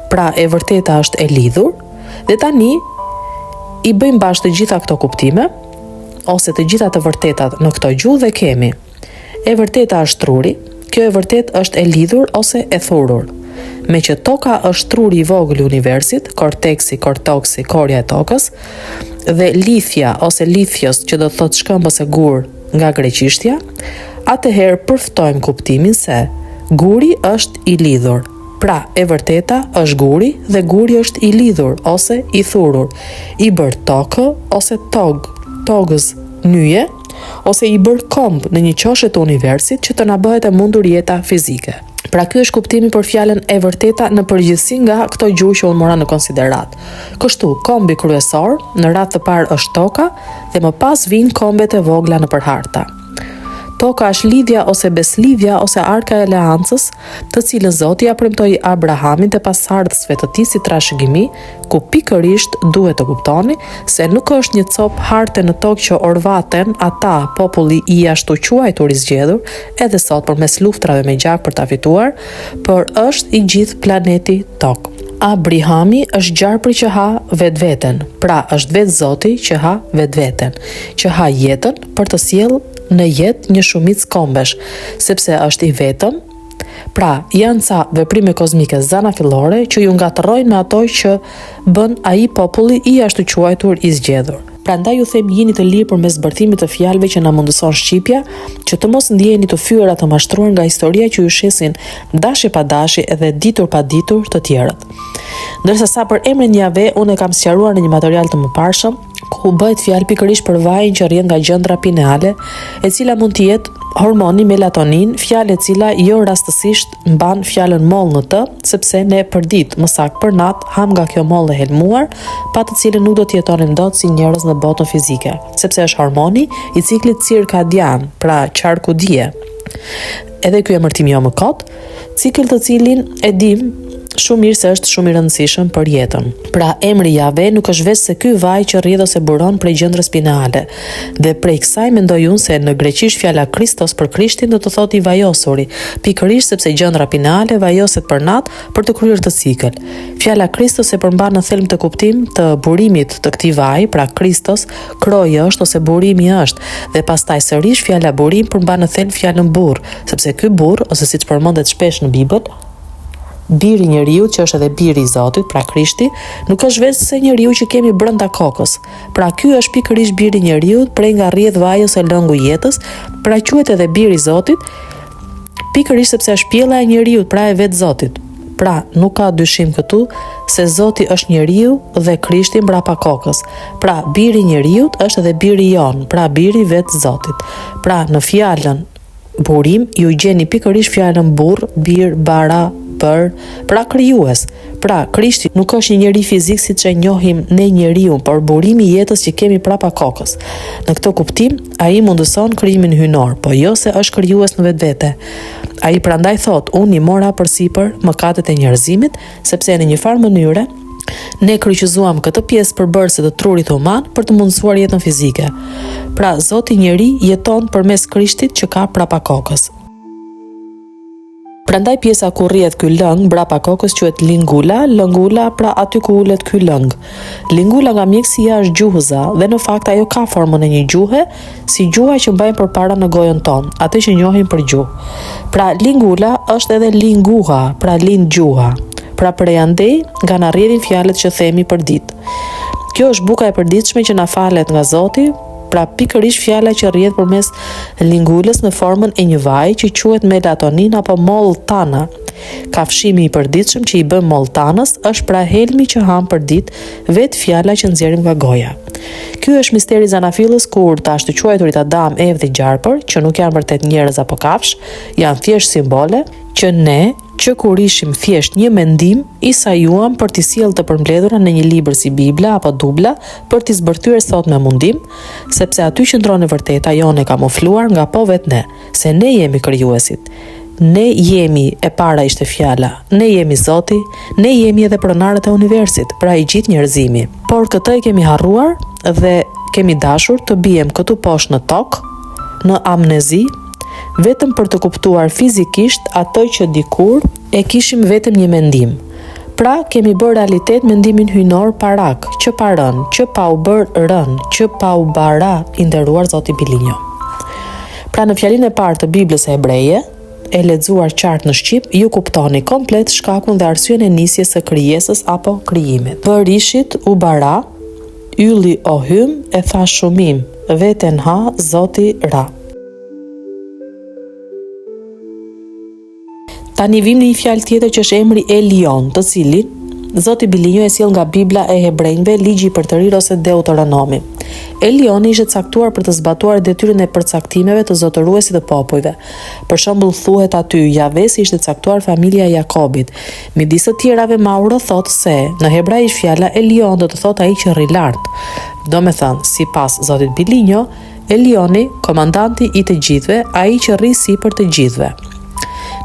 pra e vërteta është e lidhur, dhe tani i bëjmë bashkë të gjitha këto kuptime, ose të gjitha të vërtetat në këto gjuhë dhe kemi e vërteta është truri, kjo e vërtet është e lidhur ose e thurur. Me që toka është truri i vogël i universit, korteksi, kortoksi, korja e tokës, dhe lithja ose lithios që do të thotë shkëmbës e gur nga greqishtja, atëherë përftojmë kuptimin se guri është i lidhur. Pra, e vërteta është guri dhe guri është i lidhur ose i thurur, i bërë tokë ose togës nyje, ose i bërë komb në një qoshe të universit që të na bëhet e mundur jeta fizike. Pra ky është kuptimi për fjalën e vërteta në përgjithësi nga këto gjuhë që unë mora në konsiderat. Kështu, kombi kryesor në radhë të parë është toka dhe më pas vijnë kombet e vogla në përharta. Toka është lidhja ose beslidhja ose arka e leancës, të cilën Zoti ja premtoi Abrahamit dhe pasardhësve të tij si trashëgimi, ku pikërisht duhet të kuptoni se nuk është një copë harte në tokë që orvaten ata populli i ashtu quajtur i zgjedhur, edhe sot përmes luftrave me gjak për ta fituar, por është i gjithë planeti tokë. Abrahami është gjarpri që ha vetveten, pra është vetë Zoti që ha vetveten, që ha jetën për të sjellë në jetë një shumicë kombesh, sepse është i vetëm. Pra, janë ca veprime kozmike zanafillore që ju ngatërrojnë me ato që bën ai populli i ashtu quajtur i zgjedhur. Prandaj ju them jeni të lirë përmes zbërthimit të fjalëve që na mundëson shqipja, që të mos ndjeheni të fyera të mashtruar nga historia që ju shesin dashi pa dashi edhe ditur pa ditur të tjerët. Ndërsa sa për emrin Jave, unë e kam sqaruar në një material të mëparshëm, ku bëhet fjalë pikërisht për vajin që rrjedh nga gjëndra pineale, e cila mund të jetë hormoni melatonin, fjalë e cila jo rastësisht mban fjalën moll në të, sepse ne për ditë, më saktë për natë, ham nga kjo moll e helmuar, pa të cilën nuk do të jetonim dot si njerëz në botën fizike, sepse është hormoni i ciklit cirkadian, pra qarkudie. Edhe ky emërtim jo më kot, cikël të cilin e dim shumë mirë se është shumë i rëndësishëm për jetën. Pra, emri Jave nuk është vetë se ky vaj që rrjedh ose buron prej gjendrës pineale. Dhe prej kësaj mendoj unë se në greqisht fjala Kristos për Krishtin do të thotë i vajosuri, pikërisht sepse gjendra pineale vajoset për natë për të kryer të cikël. Fjala Kristos e përmban në thelb të kuptim të burimit të këtij vaji, pra Kristos, kroji është ose burimi është, dhe pastaj sërish fjala burim përmban në thelb fjalën burr, sepse ky burr, ose siç përmendet shpesh në Bibël, biri i njeriut që është edhe biri i Zotit, pra Krishti, nuk është vetë se njeriu që kemi brenda kokës. Pra ky është pikërisht biri i njeriut, prej nga rrjedh vaji ose lëngu i jetës, pra quhet edhe biri i Zotit, pikërisht sepse është pjella e njeriut, pra e vetë Zotit. Pra nuk ka dyshim këtu se Zoti është njeriu dhe Krishti mbrapa kokës. Pra biri i njeriut është edhe biri jon, pra biri i vetë Zotit. Pra në fjalën burim ju gjeni pikërisht fjalën burr, bir, bara, pra krijues. Pra, Krishti nuk është një njeri fizik siç e njohim ne njeriu, por burimi i jetës që kemi prapa kokës. Në këtë kuptim, ai mundëson krijimin hyjnor, po jo se është krijues në vetvete. Ai prandaj thot, unë i mora përsipër mëkatet e njerëzimit, sepse në një farë mënyre ne kryqëzuam këtë pjesë përbërëse të trurit human për të mundësuar jetën fizike. Pra, Zoti njeri jeton përmes Krishtit që ka prapa kokës. Prandaj pjesa ku rrjedh ky lëng brapa kokës quhet lingula, lëngula pra aty ku ulet ky lëng. Lingula nga mjekësia është gjuhëza dhe në fakt ajo ka formën e një gjuhe, si gjuha që mbajmë përpara në gojën tonë, atë që njohim për gjuhë. Pra lingula është edhe linguha, pra lind gjuha. Pra prej andej nga na rrjedhin fjalët që themi për ditë. Kjo është buka e përditshme që na falet nga Zoti. Pra pikërisht fjala që rrjedh përmes lingulës në formën e një vaji që quhet melatonin apo moltana. Kafshimi i përditshëm që i bën moltanës është pra helmi që ham për ditë, vetë fjala që nxjerrim nga goja. Ky është misteri zanafillës kur të ashtu quajturit Adam, Evë dhe gjarpër, që nuk janë vërtet njerëz apo kafsh, janë thjesht simbole që ne që kur ishim thjesht një mendim, i sajuam për t'i sjellë të përmbledhura në një libër si Bibla apo Dubla për t'i zbërthyer sot me mundim, sepse aty qëndron e vërteta jone kamufluar nga po vetë ne, se ne jemi krijuesit. Ne jemi, e para ishte fjala, ne jemi Zoti, ne jemi edhe pronarët e universit, pra i gjithë njerëzimi. Por këtë e kemi harruar dhe kemi dashur të bijem këtu poshtë në tokë, në amnezi, vetëm për të kuptuar fizikisht atë që dikur e kishim vetëm një mendim. Pra, kemi bërë realitet mendimin hyjnor parak, që pa rën, që pa u bërë rën, që pa u bara, i nderuar Zoti Bilinjo. Pra, në fjalinë e parë të Biblës e Hebreje, e lexuar qartë në shqip, ju kuptoni komplet shkakun dhe arsyen e nisjes së krijesës apo krijimit. Përishit u bara, ylli o hym, e tha shumim, veten ha, Zoti ra. Tani vim në një fjalë tjetër që është emri Elion, të cilin Zoti Bilinjo e sjell nga Bibla e Hebrejve, ligji i përtërir ose Deuteronomi. Elioni ishte caktuar për të zbatuar detyrën e përcaktimeve të zotëruesit të popujve. Për shembull, thuhet aty Javesi ishte caktuar familja e Jakobit. Midis të tjerave Mauro thot se në hebraisht fjala Elion do të thotë ai që rri lart. Domethënë, sipas Zotit Bilinjo, Elioni, komandanti i të gjithëve, ai që rri sipër të gjithëve.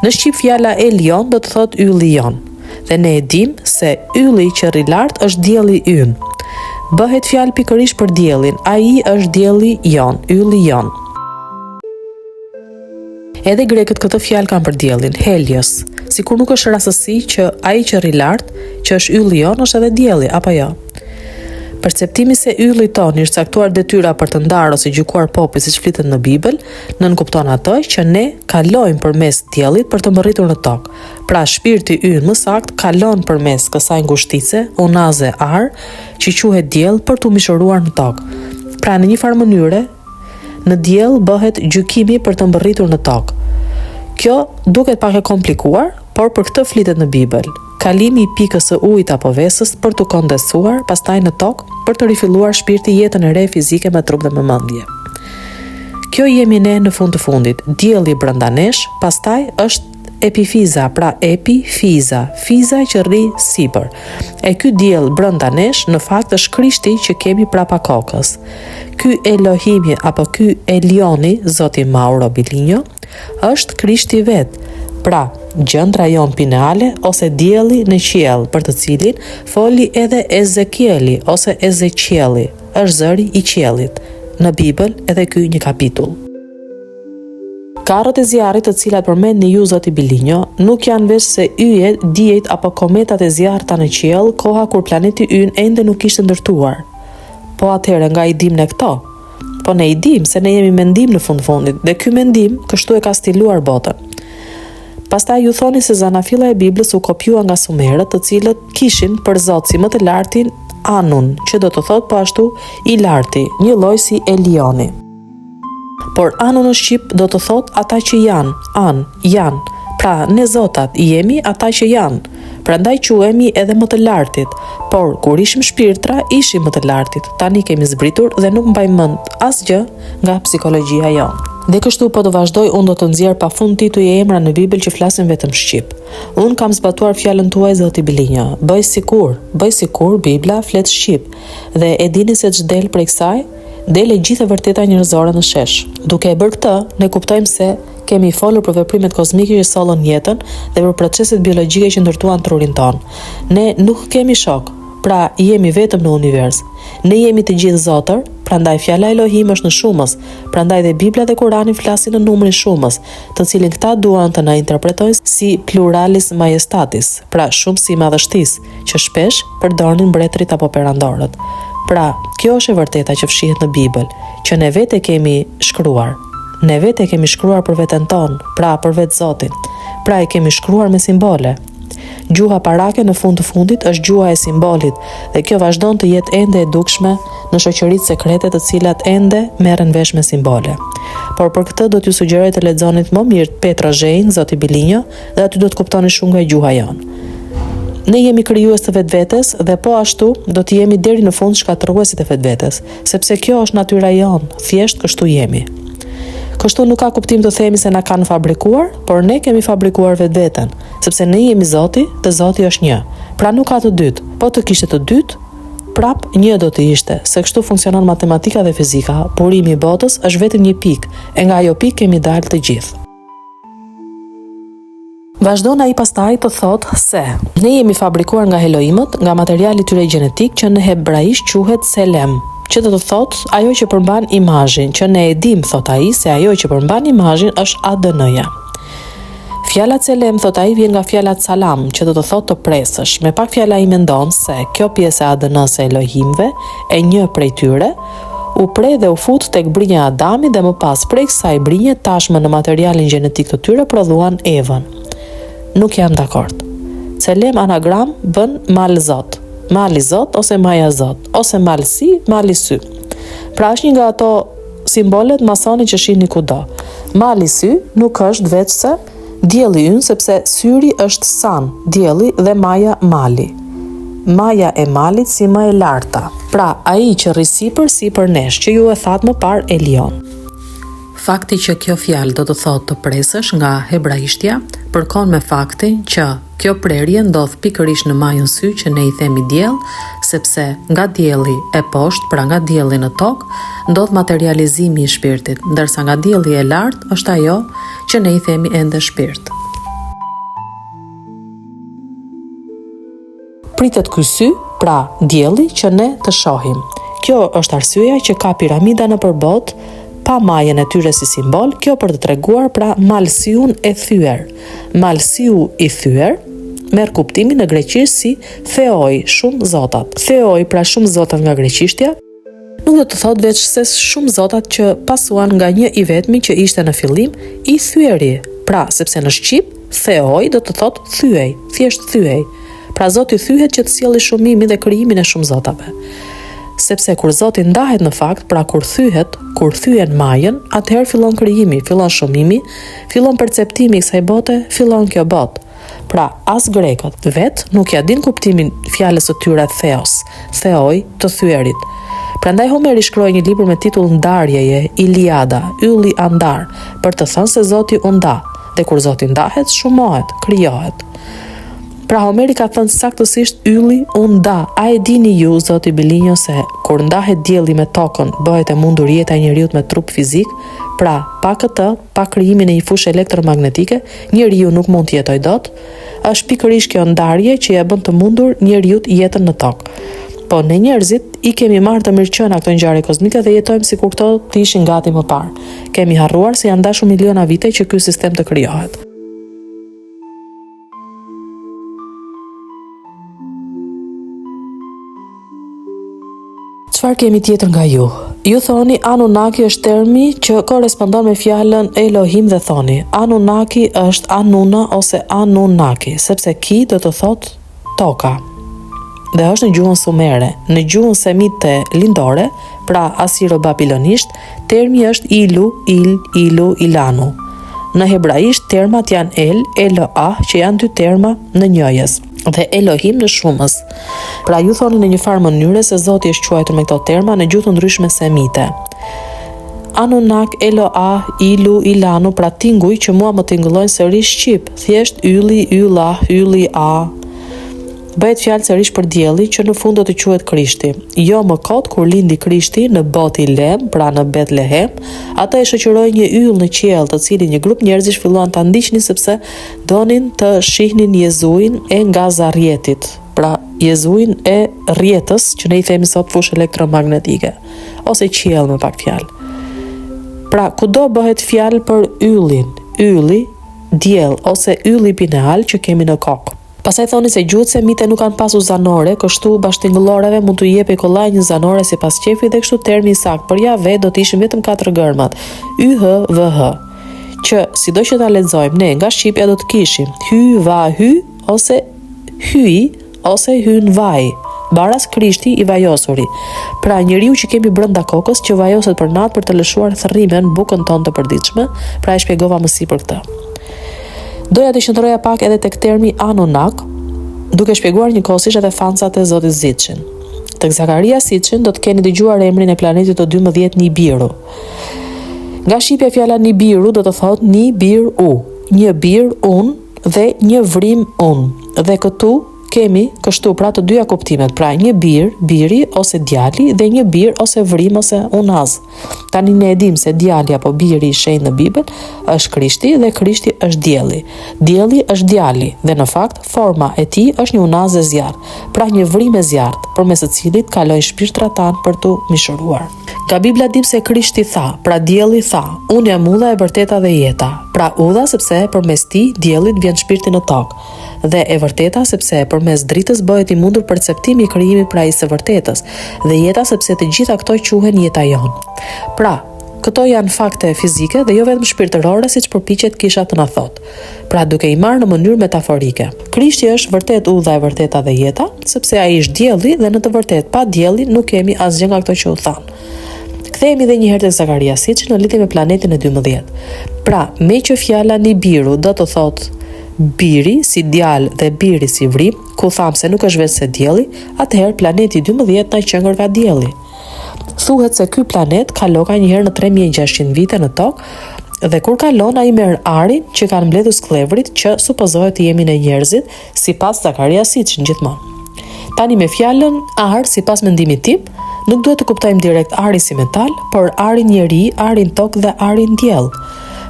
Në shqip fjala Elion do të thotë ylli jon. Dhe ne e dim se ylli që rri lart është dielli ynë. Bëhet fjalë pikërisht për diellin, ai është dielli jon, ylli jon. Edhe grekët këtë fjalë kanë për diellin, Helios, sikur nuk është rastësi që ai që rri lart, që është ylli jon, është edhe dielli, apo jo? Perceptimi se ylli ton është caktuar detyra për të ndarë ose gjykuar popujt siç flitet në Bibël, nënkupton atë që ne kalojmë përmes diellit për të mbërritur në tokë. Pra shpirti ynë më saktë kalon përmes kësaj ngushtice, unaze ar, që quhet diell për të mishëruar në tokë. Pra në një farë mënyre, në diell bëhet gjykimi për të mbërritur në tokë. Kjo duket pak e komplikuar, por për këtë flitet në Bibël. Kalimi i pikës së ujit apo vesës për të kondensuar, pastaj në tokë për të rifilluar shpirti jetën e re fizike me trup dhe me mendje. Kjo jemi ne në fund të fundit, dielli brenda nesh, pastaj është epifiza, pra epifiza, fiza që rri sipër. E ky diell brenda nesh në fakt është Krishti që kemi prapa kokës. Ky Elohimi apo ky Elioni, Zoti Mauro Bilinjo, është Krishti vet. Pra, gjëndra jon pineale ose dielli në qiell, për të cilin foli edhe Ezekieli ose Ezeqieli, është zëri i qiellit. Në Bibël edhe ky një kapitull. Karrët e zjarrit të cilat përmendni ju Zoti Bilinjo, nuk janë veç se yjet, dijet apo kometat e zjarrta në qiell, koha kur planeti ynë ende nuk ishte ndërtuar. Po atëherë nga i dim ne këto? Po ne i dim se ne jemi mendim në fundit, dhe ky mendim kështu e ka stiluar botën. Pastaj ju thoni se zanafilla e Biblës u kopjua nga sumerët, të cilët kishin për Zot si më të lartin Anun, që do të thotë po ashtu i larti, një lloj si Elioni. Por Anun në shqip do të thotë ata që janë. Pra ne zotat jemi ata që janë. Prandaj quhemi edhe më të lartit, por kur ishim shpirtra, ishim më të lartit. Tani kemi zbritur dhe nuk mbajmë mend asgjë nga psikologjia jonë. Dhe kështu po të vazhdoj, unë do të nxjerr pafund tituj e emra në Bibël që flasin vetëm shqip. Unë kam zbatuar fjalën tuaj Zoti Bilinjo. Bëj sikur Bibla flet shqip. Dhe e dini se ç'del prej kësaj? Del e gjithë e vërteta njerëzore në shesh. Duke e bërë këtë, ne kuptojmë se kemi folur për veprimet kozmike që sollën jetën dhe për proceset biologjike që ndërtuan trurin ton. Ne nuk kemi shok, pra jemi vetëm në univers. Ne jemi të gjithë zotër, prandaj fjala Elohim është në shumës, prandaj dhe Bibla dhe Kurani flasin në numrin shumës, të cilin këta duan të na interpretojnë si pluralis majestatis, pra shumësi i madhështisë, që shpesh përdorin mbretërit apo perandorët. Pra, kjo është e vërteta që fshihet në Bibël, që ne vetë kemi shkruar. Ne vetë kemi shkruar për veten tonë, pra për vetë Zotin. Pra e kemi shkruar me simbole. Gjuha parake në fund të fundit është gjuha e simbolit dhe kjo vazhdon të jetë ende e dukshme në shoqëritë sekrete të cilat ende merren vesh me simbole. Por për këtë do t'ju sugjeroj të lexonit më mirë Petro Zhejn, Zoti Bilinjo, dhe aty do të kuptoni shumë nga gjuha jonë. Ne jemi krijues të vetvetes dhe po ashtu do të jemi deri në fund shkatërruesit e vetvetes, sepse kjo është natyra jonë, thjesht kështu jemi. Kështu nuk ka kuptim të themi se na kanë fabrikuar, por ne kemi fabrikuar vetveten, sepse ne jemi Zoti dhe Zoti është një. Pra nuk ka të dytë. Po të kishte të dytë, prap një do të ishte, se kështu funksionon matematika dhe fizika. Burimi i botës është vetëm një pikë, e nga ajo pikë kemi dalë të gjithë. Vazhdon ai pastaj të thotë se ne jemi fabrikuar nga Elohimët, nga materiali tyre gjenetik që në hebraisht quhet selem. që do të thotë ajo që përmban imazhin, që ne e dim, thot ai, se ajo që përmban imazhin është ADN-ja. Fjala celem, thot ai, vjen nga fjala salam, që do të thotë të presësh. Me pak fjala i mendon se kjo pjesë e ADN-s së Elohimve, e një prej tyre, u pre dhe u fut tek brinja e Adamit dhe më pas prej kësaj brinje tashmë në materialin gjenetik të tyre prodhuan Evën. Nuk jam dakord. Celem anagram bën mal Zot, mali Zot ose maja Zot, ose malsi, mali sy. Pra është një nga ato simbolet masoni që shihni kudo. Mali sy nuk është veç se dielli ynë, sepse syri është san, dielli dhe maja mali. Maja e malit si më e larta. Pra ai që rri sipër nesh, që ju e thatë më parë Elion. Fakti që kjo fjalë do të thotë të presësh nga hebraishtja, përkon me faktin që kjo prerje ndodh pikërisht në majën sy që ne i themi diell, sepse nga dielli e poshtë, pra nga dielli në tokë, ndodh materializimi i shpirtit, ndërsa nga dielli e lartë është ajo që ne i themi ende shpirt. Pritet ky sy, pra dielli që ne të shohim. Kjo është arsyeja që ka piramida në përbot, pa majën e tyre si simbol, kjo për të treguar pra malsiun e thyer. Malsiu i thyer merr kuptimin në greqisht si theoi, shumë zotat. Theoi, pra shumë zotat nga greqishtja, nuk do të thotë veç se shumë zotat që pasuan nga një i vetmi që ishte në fillim i thyeri. Pra, sepse në shqip, theoi do të thotë thyej, thjesht thyej. Pra Zoti thyhet që të sjellë shumimin dhe krijimin e shumë zotave. Sepse kur Zoti ndahet në fakt, pra kur thyen majën, atëherë fillon krijimi, fillon shumimi, fillon perceptimi i kësaj bote, fillon kjo botë. Pra, as grekët vet nuk ja din kuptimin fjalës së tyre theos, theoi, të thyerit. Prandaj Homeri shkroi një libër me titull Ndarjeje, Iliada, ylli andar, për të thënë se Zoti u nda, dhe kur Zoti ndahet, shumohet, krijohet. Pra Homeri ka thënë saktësisht ylli u nda. A e dini ju, Zoti Bilinjo, se kur ndahet dielli me tokën, bëhet e mundur jeta e njeriut me trup fizik? Pra, pa këtë, pa krijimin e një fushë elektromagnetike, njeriu nuk mund të jetojë dot. Është pikërisht kjo ndarje që ja bën të mundur njeriut jetën në tokë. Po ne njerëzit i kemi marrë të mirëqenia këto ngjarje kozmike dhe jetojmë sikur këto të ishin gati më parë. Kemi harruar se janë dashur miliona vite që ky sistem të krijohet. Çfarë kemi tjetër nga ju? Ju thoni Anunnaki është termi që korespondon me fjalën Elohim dhe thoni Anunnaki është Anuna ose Anunnaki, sepse ki do të thotë toka. Dhe është në gjuhën sumere. Në gjuhën semite lindore, pra asiro-babilonisht, termi është Ilu, Ilu, Ilanu. Në hebraisht termat janë Eloah, që janë dy terma në njëjës, dhe Elohim në shumës. Pra ju thoni në një farë mënyre se Zoti është quajtur me këto terma në gjuhë të ndryshme semite. Anunnak, Eloah, Ilu, Ilanu, pra tinguj që mua më tingëllojnë sërish shqip, thjesht ylli, ylla, ylli, a. Bëhet fjalë sërish për dielli që në fund do të quhet Krishti. Jo më kot kur lindi Krishti në Betlem, pra në Betlehem, ata e shoqëroi një yll në qiell, të cilin një grup njerëzish filluan ta ndiqnin sepse donin të shihnin Jezuin e nga Zarjetit. Pra Jezuin e rrjetës, që ne i themi sot fushë elektromagnetike, ose qiell me pak fjalë. Pra kudo bëhet fjalë për yllin, ylli, diell ose ylli pineal që kemi në kokë. Pastaj thoni se gjuhët semite nuk kanë pasur zanore, kështu bashkëtingëllorëve mund t'u jepë kollaj një zanore sipas qefit dhe kështu termi i saktë për ja vet do të ishin vetëm 4 gërmat, YH, VH, që sido që ta lexojmë ne nga shqipja do të kishim hy, va, hy ose hyi ose hyn vaj. Baras Krishti i vajosuri. Pra njeriu që kemi brenda kokës që vajoset për natë për të lëshuar thërrimen, bukën tonë të përditshme, pra e shpjegova më sipër këtë. Doja të qëndroja pak edhe tek termi Anunnak, duke shpjeguar njëkohësisht edhe fansat e Zotit Zitshin. Tek Zakaria Sitshin do të keni dëgjuar emrin e planetit të 12 Nibiru. Nga shqipja fjala Nibiru do të thotë Nibiru, një bir un dhe një vrim un. Dhe këtu kemi kështu pra të dyja kuptimet, pra një biri ose djali dhe një bir ose vrim ose unaz. Tani ne e dim se djali apo biri i shenjtë në Bibël është Krishti dhe Krishti është dielli. Dielli është djali dhe në fakt forma e tij është një unaz e zjarrt, pra një vrim e zjarrt, përmes së cilit kalojnë shpirtrat tanë për tu mishëruar. Nga Bibla dim se Krishti tha, pra dielli tha, unë jam udha e vërteta dhe jeta. Pra udha sepse përmes tij diellit vjen shpirti në tokë, dhe e vërteta sepse përmes dritës bëhet i mundur perceptimi i krijimit pra i së vërtetës, dhe jeta sepse të gjitha këto quhen jeta jonë. Pra, këto janë fakte fizike dhe jo vetëm shpirtërore siç përpiqet kisha të na thotë. Pra duke i marrë në mënyrë metaforike. Krishti është vërtet udha e vërteta dhe jeta, sepse ai është dielli dhe në të vërtetë pa diellin nuk kemi asgjë nga këto që u thanë. Kthehemi edhe një herë tek Zakaria siç në lidhje me planetin e 12. Pra, me që fjala Nibiru do të thotë biri si djalë dhe biri si vrim, ku tham se nuk është vetë se dielli, atëherë planeti 12 na qëngër nga dielli. Thuhet se ky planet kalon ka një herë në 3600 vite në tokë dhe kur kalon ai merr arin që kanë mbledhur skllevrit që supozohet të jemi ne njerëzit, sipas Zakaria siç gjithmonë. Tani me fjalën ar, sipas mendimit tim, nuk duhet të kuptojmë direkt arin si metal, por arin njeri, arin tokë dhe arin diell.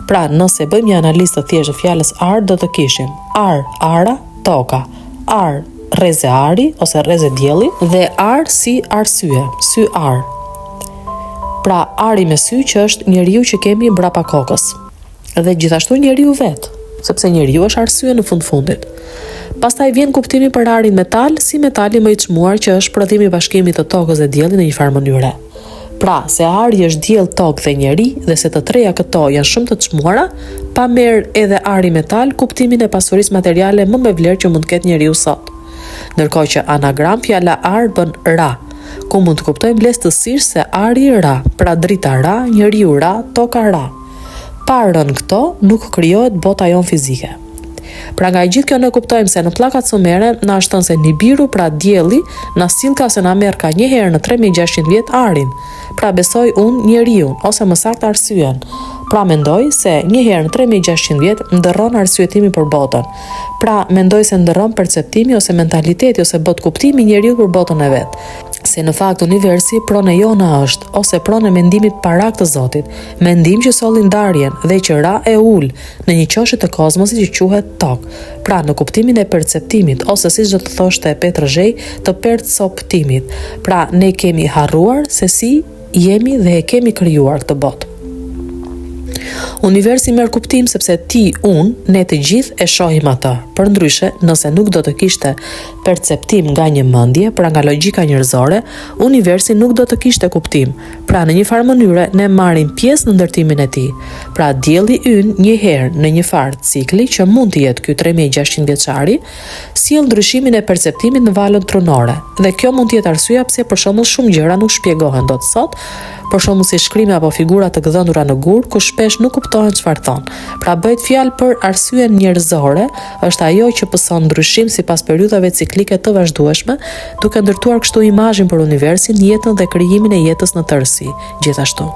Pra, nëse bëjmë një analizë të thjeshtë të fjalës ar, do të kishim ar, ara, toka, ar, rreze ari ose rreze dielli dhe ar si arsye, sy ar. Pra, ari me sy që është njeriu që kemi mbrapa kokës. Dhe gjithashtu njeriu vet, sepse njeriu është arsye në fundit. Pastaj vjen kuptimi për arin metal si metali më i çmuar që është prodhimi i bashkimit të tokës dhe diellit në një farë mënyre. Pra, se ari është diell, tokë dhe njeri dhe se të treja këto janë shumë të çmuara, pa merr edhe ari metal kuptimin e pasurisë materiale më me vlerë që mund të ketë njeriu sot. Ndërkohë që anagram fjala ar bën ra, ku mund të kuptojmë lehtësisht se ari ra, pra drita ra, njeriu ra, toka ra. Pa rënë këto, nuk krijohet bota jonë fizike. Pra nga gjithë kjo ne kuptojmë se në pllakat sumere na shton se Nibiru pra dielli na sill ka se na merr ka një herë në 3600 vjet arin. Pra besoj unë njeriun ose më saktë arsyen. Pra mendoj se një herë në 3600 vjet ndërron arsyetimi për botën. Pra mendoj se ndërron perceptimi ose mentaliteti ose bot kuptimi njeriu për botën e vet. Se në fakt universi pronë jona është, ose pronë mendimit parak të Zotit, mendim që solli ndarjen dhe që ra e ul në një qoshe të kozmosit që quhet tokë, pra në kuptimin e perceptimit, ose siç do të thoshte Petr Zhej, të perceptimit. Pra ne kemi harruar se si jemi dhe e kemi krijuar këtë botë. Universi merr kuptim sepse ti, unë, ne të gjithë e shohim atë. Përndryshe, nëse nuk do të kishte perceptim nga një mendje, pra nga logjika njerëzore, universi nuk do të kishte kuptim. Pra në një farë mënyre ne marrim pjesë në ndërtimin e tij. Pra dielli ynë një herë në një farë cikli që mund të jetë ky 3600 vjeçari, sjell ndryshimin e perceptimit në valën trunore. Dhe kjo mund të jetë arsyeja pse për shembull shumë gjëra nuk shpjegohen dot sot, për shembull si shkrimi apo figura të gdhëndura në gur, ku shpesh nuk kuptohen çfarë thon. Pra bëhet fjalë për arsyen njerëzore, është ajo që pëson ndryshim sipas periudhave ciklike të vazhdueshme, duke ndërtuar kështu imazhin për universin, jetën dhe krijimin e jetës në tërësi, gjithashtu.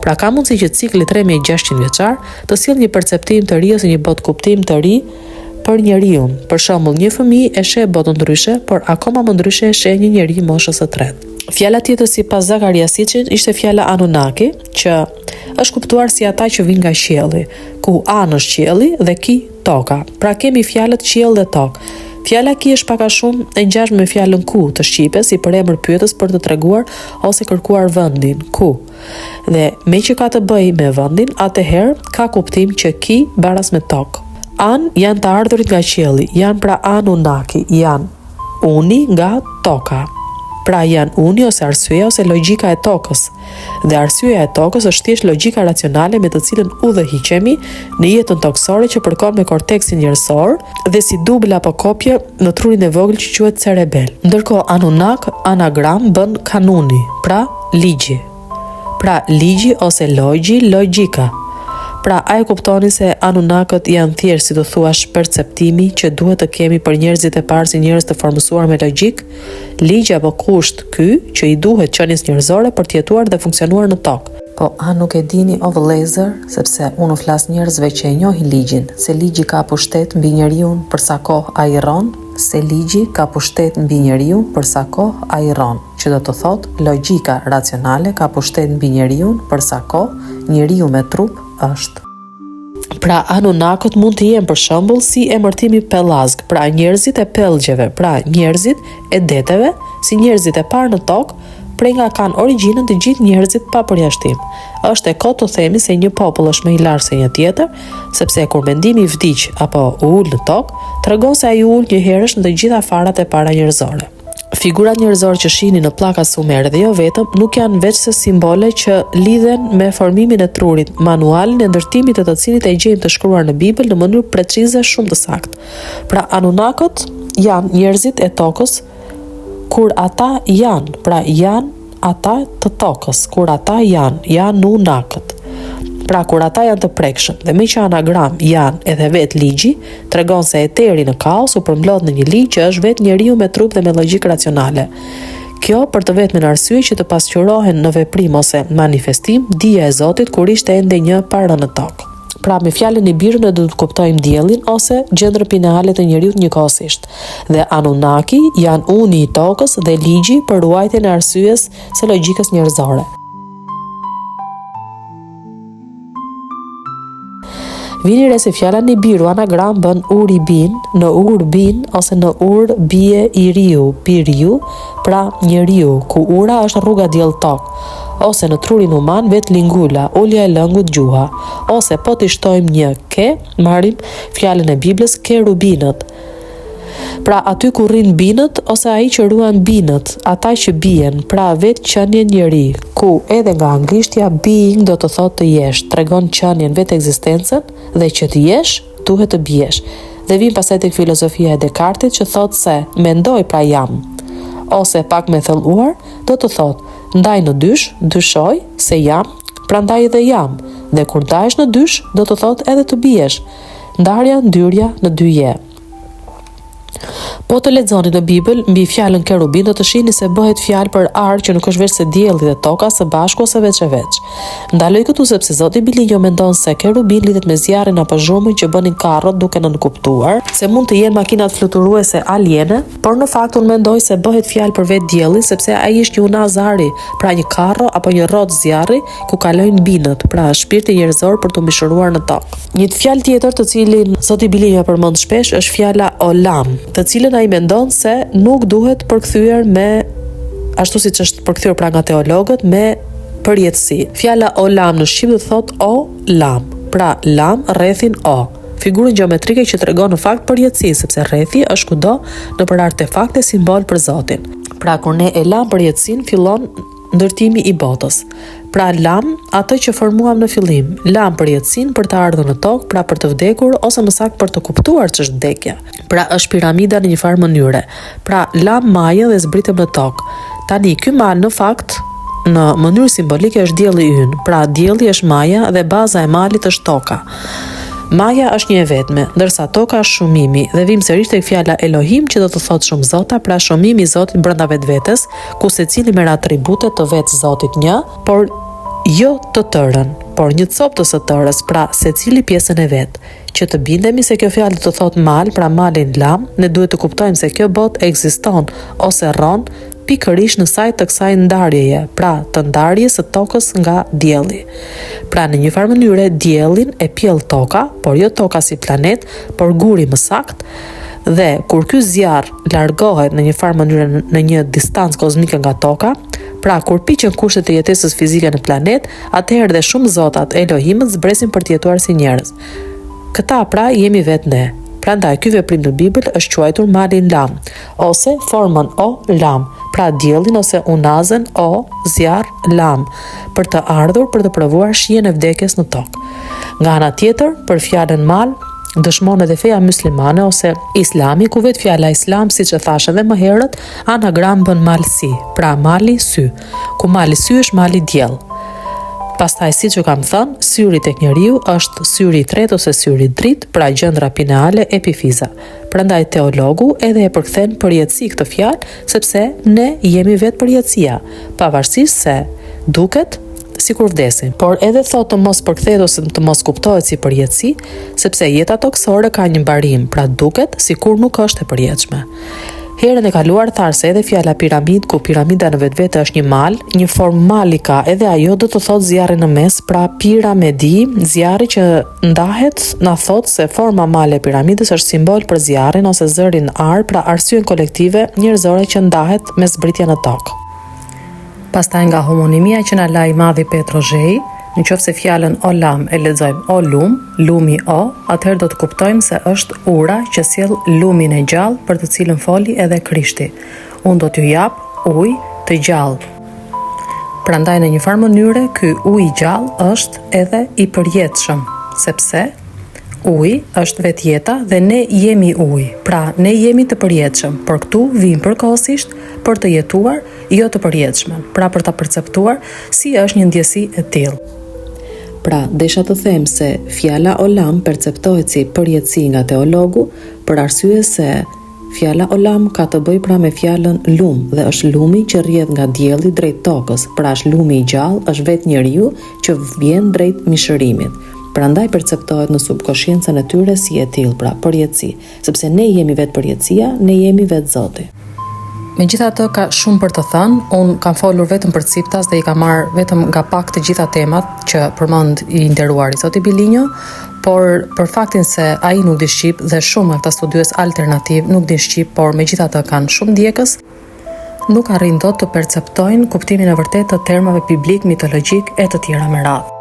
Pra ka mundësi që cikli 3600 vjeçar të sjellë një perceptim të ri ose një botë kuptim të ri për njeriu. Për shembull, një fëmijë e sheh botën ndryshe, por akoma më ndryshe e sheh një njeri moshës së tretë. Fjala tjetër sipas Zakaria Siçit ishte fjala Anunnaki, që është kuptuar si ata që vijnë nga qielli, ku An është qielli dhe Ki toka. Pra kemi fjalët qiell dhe tokë. Fjala Ki është pak a shumë e ngjashme me fjalën Ku të shqipes si përemër pyetës për të treguar ose kërkuar vendin, ku. Dhe me që ka të bëjë me vendin, atëherë ka kuptim që Ki baras me tokë. An janë të ardhurit nga qielli, janë pra Anunnaki, janë uni nga toka. Pra janë uni ose arsyeja ose logjika e tokës. Dhe arsyeja e tokës është thjesht logjika racionale me të cilën udhëhiqemi në jetën toksore që përkon me korteksin njerëzor dhe si dubl apo kopje në trurin e vogël që quhet cerebel. Ndërkohë Anunnak anagram bën kanuni, pra ligji. Pra ligji ose logji, logjika. Pra, a e kuptoni se Anunnakët janë thjesht si të thuash perceptimi që duhet të kemi për njerëzit e parë si njerëz të formësuar me logjik, ligj apo kusht ky që i duhet qenies njerëzore për të jetuar dhe funksionuar në tokë. Po, a nuk e dini o vëllezër, sepse unë flas njerëzve që e njohin ligjin, se ligji ka pushtet mbi njeriu për sa kohë ai rron se ligji ka pushtet mbi njeriu për sa kohë ai rron, që do të thotë logjika racionale ka pushtet mbi njeriu për sa kohë njeriu me trup është. Pra Anunnakët mund të jenë për shembull si emërtimi pellazg, pra njerëzit e pellgjeve, pra njerëzit e deteve, si njerëzit e parë në tokë, prej nga kanë origjinën të gjithë njerëzit pa përjashtim. Është e kotë të themi se një popull është më i lartë se një tjetër, sepse kur mendimi vdiq apo ul në tokë, tregon se ai ul një herësh në të gjitha farat e para njerëzore. Figurat njerëzore që shihni në pllakat sumere dhe jo vetëm nuk janë veç se simbole që lidhen me formimin e trurit, manualin e ndërtimit të cilit e gjejmë të shkruar në Bibël në mënyrë precize shumë të saktë. Pra Anunnakët janë njerëzit e tokës, kur ata janë, pra janë ata të tokës, kur ata janë Nunnakët. Pra kur ata janë të prekshëm dhe me që anagram janë edhe vetë ligji, tregon se eteri në kaos u përmblodh në një ligj që është vetë njeriu me trup dhe me logjikë racionale. Kjo për të vetmen arsye që të pasqyrohen në veprim ose manifestim dija e Zotit kur ishte ende një parë në tokë. Pra me fjalën e birë ne do të kuptojmë diellin ose gjendrën pineale të njeriut njëkohësisht. Dhe Anunnaki janë uni i tokës dhe ligji për ruajtjen e arsyes së logjikës njerëzore. Vini re se fjala Nibiru anagram bën Uribin, në ur bin ose në ur bie i riu, piriu, pra njeriu, ku ura është rruga diell tok, ose në trurin human vet lingula, ulja e lëngut gjuha, ose po të shtojmë një ke, marrim fjalën e Biblës kerubinët. Pra aty ku rrin binët ose ai që ruan binët, ata që bien, pra vetë qenien njeri, ku edhe nga anglishtja being do të thotë të jesh, tregon qenien vetë ekzistencën dhe që të jesh duhet të biesh. Dhe vim pastaj tek filozofia e Descartes që thotë se mendoj pra jam, ose pak me thelluar do të thotë ndaj në dysh, dyshoj se jam, prandaj edhe jam, dhe kur ndahesh në dysh do të thotë edhe të biesh. Ndarja, ndyrja në dy je. Po të lexoni në Bibël mbi fjalën kerubin do të shihni se bëhet fjalë për arë që nuk është veç se dielli dhe toka së bashku ose veç e veç. Ndaloj këtu sepse Zoti Bilinjo mendon se kerubin lidhet me zjarrin apo zhurmën që bënin karrot duke nënkuptuar se mund të jenë makinat fluturuese aliene, por në fakt unë mendoj se bëhet fjalë për vetë diellin sepse ai është një unaz ari, pra një karro apo një rrotë zjarri ku kalojnë binët, pra shpirti njerëzor për të mbishëruar në tokë. Një fjalë tjetër të cilin Zoti Bilinjo përmend shpesh është fjala olam, të cilën ai mendon se nuk duhet përkthyer me ashtu siç është përkthyer pra nga teologët me përjetësi. Fjala olam në shqip do thot o lam, pra lam rrethin o, figurën gjeometrike që tregon në fakt përjetësi, sepse rrethi është kudo nëpër artefakte simbol për Zotin. Pra kur ne e lam përjetësin fillon ndërtimi i botës. Pra lam atë që formuam në fillim, lam përjetësin për të ardhur në tokë, pra për të vdekur ose më saktë për të kuptuar ç'është vdekja. Pra është piramida në një farë mënyre. Pra lam maje dhe zbritem në tokë. Tani ky mal në fakt në mënyrë simbolike është dielli ynë. Pra dielli është maja dhe baza e malit është toka. Maja është një e vetme, ndërsa toka është shumimi, dhe vim sërish tek fjala Elohim që do të thotë shumë Zota, pra shumimi i Zotit brenda vetvetes, ku secili merr atribute të vetë Zotit një, por jo të tërën, por një copë të së tërës, pra secili pjesën e vet. Që të bindemi se kjo fjalë do të thotë mal, pra malin lam, ne duhet të kuptojmë se kjo botë ekziston ose rron pikërisht në sajt të kësaj ndarjeje, pra të ndarjes së tokës nga dielli. Pra në një farë mënyre diellin e pjell toka, por jo toka si planet, por guri më sakt, dhe kur ky zjarr largohet në një farë mënyre në një distancë kozmike nga toka, pra kur piqen kushtet e jetesës fizike në planet, atëherë dhe shumë zotat Elohimët zbresin për të jetuar si njerëz. Këta pra jemi vetë ne. Prandaj ky veprim në Bibël është quajtur malin lam, ose formën o lam, pra diellin ose unazën o zjarr lam, për të ardhur për të provuar shijen e vdekjes në tokë. Nga ana tjetër, për fjalën mal dëshmon edhe feja muslimane ose islami, ku vetë fjala islam, siç e thash edhe më herët, anagram bën malsi, pra mali sy, ku mali sy është mali diell. Pastaj siç e kam thënë, syri tek njeriu është syri i tretë ose syri i dritë, pra gjendra pineale epifiza. Prandaj teologu edhe e përkthen përjetësi këtë fjalë, sepse ne jemi vetë përjetësia, pavarësisht se duket sikur vdesin, por edhe thotë të mos përkthehet ose të mos kuptohet si përjetësi, sepse jeta toksore ka një mbarim, pra duket sikur nuk është e përjetshme. Herën e kaluar tharë se edhe fjala piramid, ku piramida në vetvete është një mal, një formë mali ka, edhe ajo do të thotë zjarri në mes, pra piramidi, zjarri që ndahet, na thotë se forma male e piramidës është simbol për zjarrin ose zërin ar, pra arsyen kolektive njerëzore që ndahet me zbritje në tokë. Pastaj nga homonimia që na la i madhi Petro Zhej, në qoftë se fjalën olam e lexojmë o lum, lumi o, atëherë do të kuptojmë se është ura që sjell lumin e gjallë për të cilën foli edhe Krishti. Unë do t'ju jap ujë të gjallë. Prandaj në një farë mënyre ky ujë i gjallë është edhe i përjetshëm, sepse uji është vetë jeta dhe ne jemi ujë. Pra ne jemi të përjetshëm, por këtu vim përkohësisht për të jetuar jo të përjetshëm, pra për ta perceptuar si është një ndjesi e tillë. Pra, desha të them se fjala olam perceptohet si përjetësi nga teologu, për arsye se fjala olam ka të bëjë pra me fjalën lum, dhe është lumi që rrjedh nga dielli drejt tokës, pra është lumi i gjallë, është vetë njeriu që vjen drejt mishërimit. Prandaj perceptohet në subkonsciencën e tyre si e tillë, pra përjetësi, sepse ne jemi vetë përjetësia, ne jemi vetë Zoti. Megjithatë ka shumë për të thënë, unë kam folur vetëm për Ciptas dhe i kam marrë vetëm nga pak të gjitha temat që përmend i nderuari Zoti Bilinjo, por për faktin se ai nuk di shqip dhe shumë nga këta studiues alternativ nuk din shqip, por megjithatë kanë shumë ndjekës, nuk arrin dot të perceptojnë kuptimin e vërtetë të termave biblik, mitologjik e të tjera me radhë.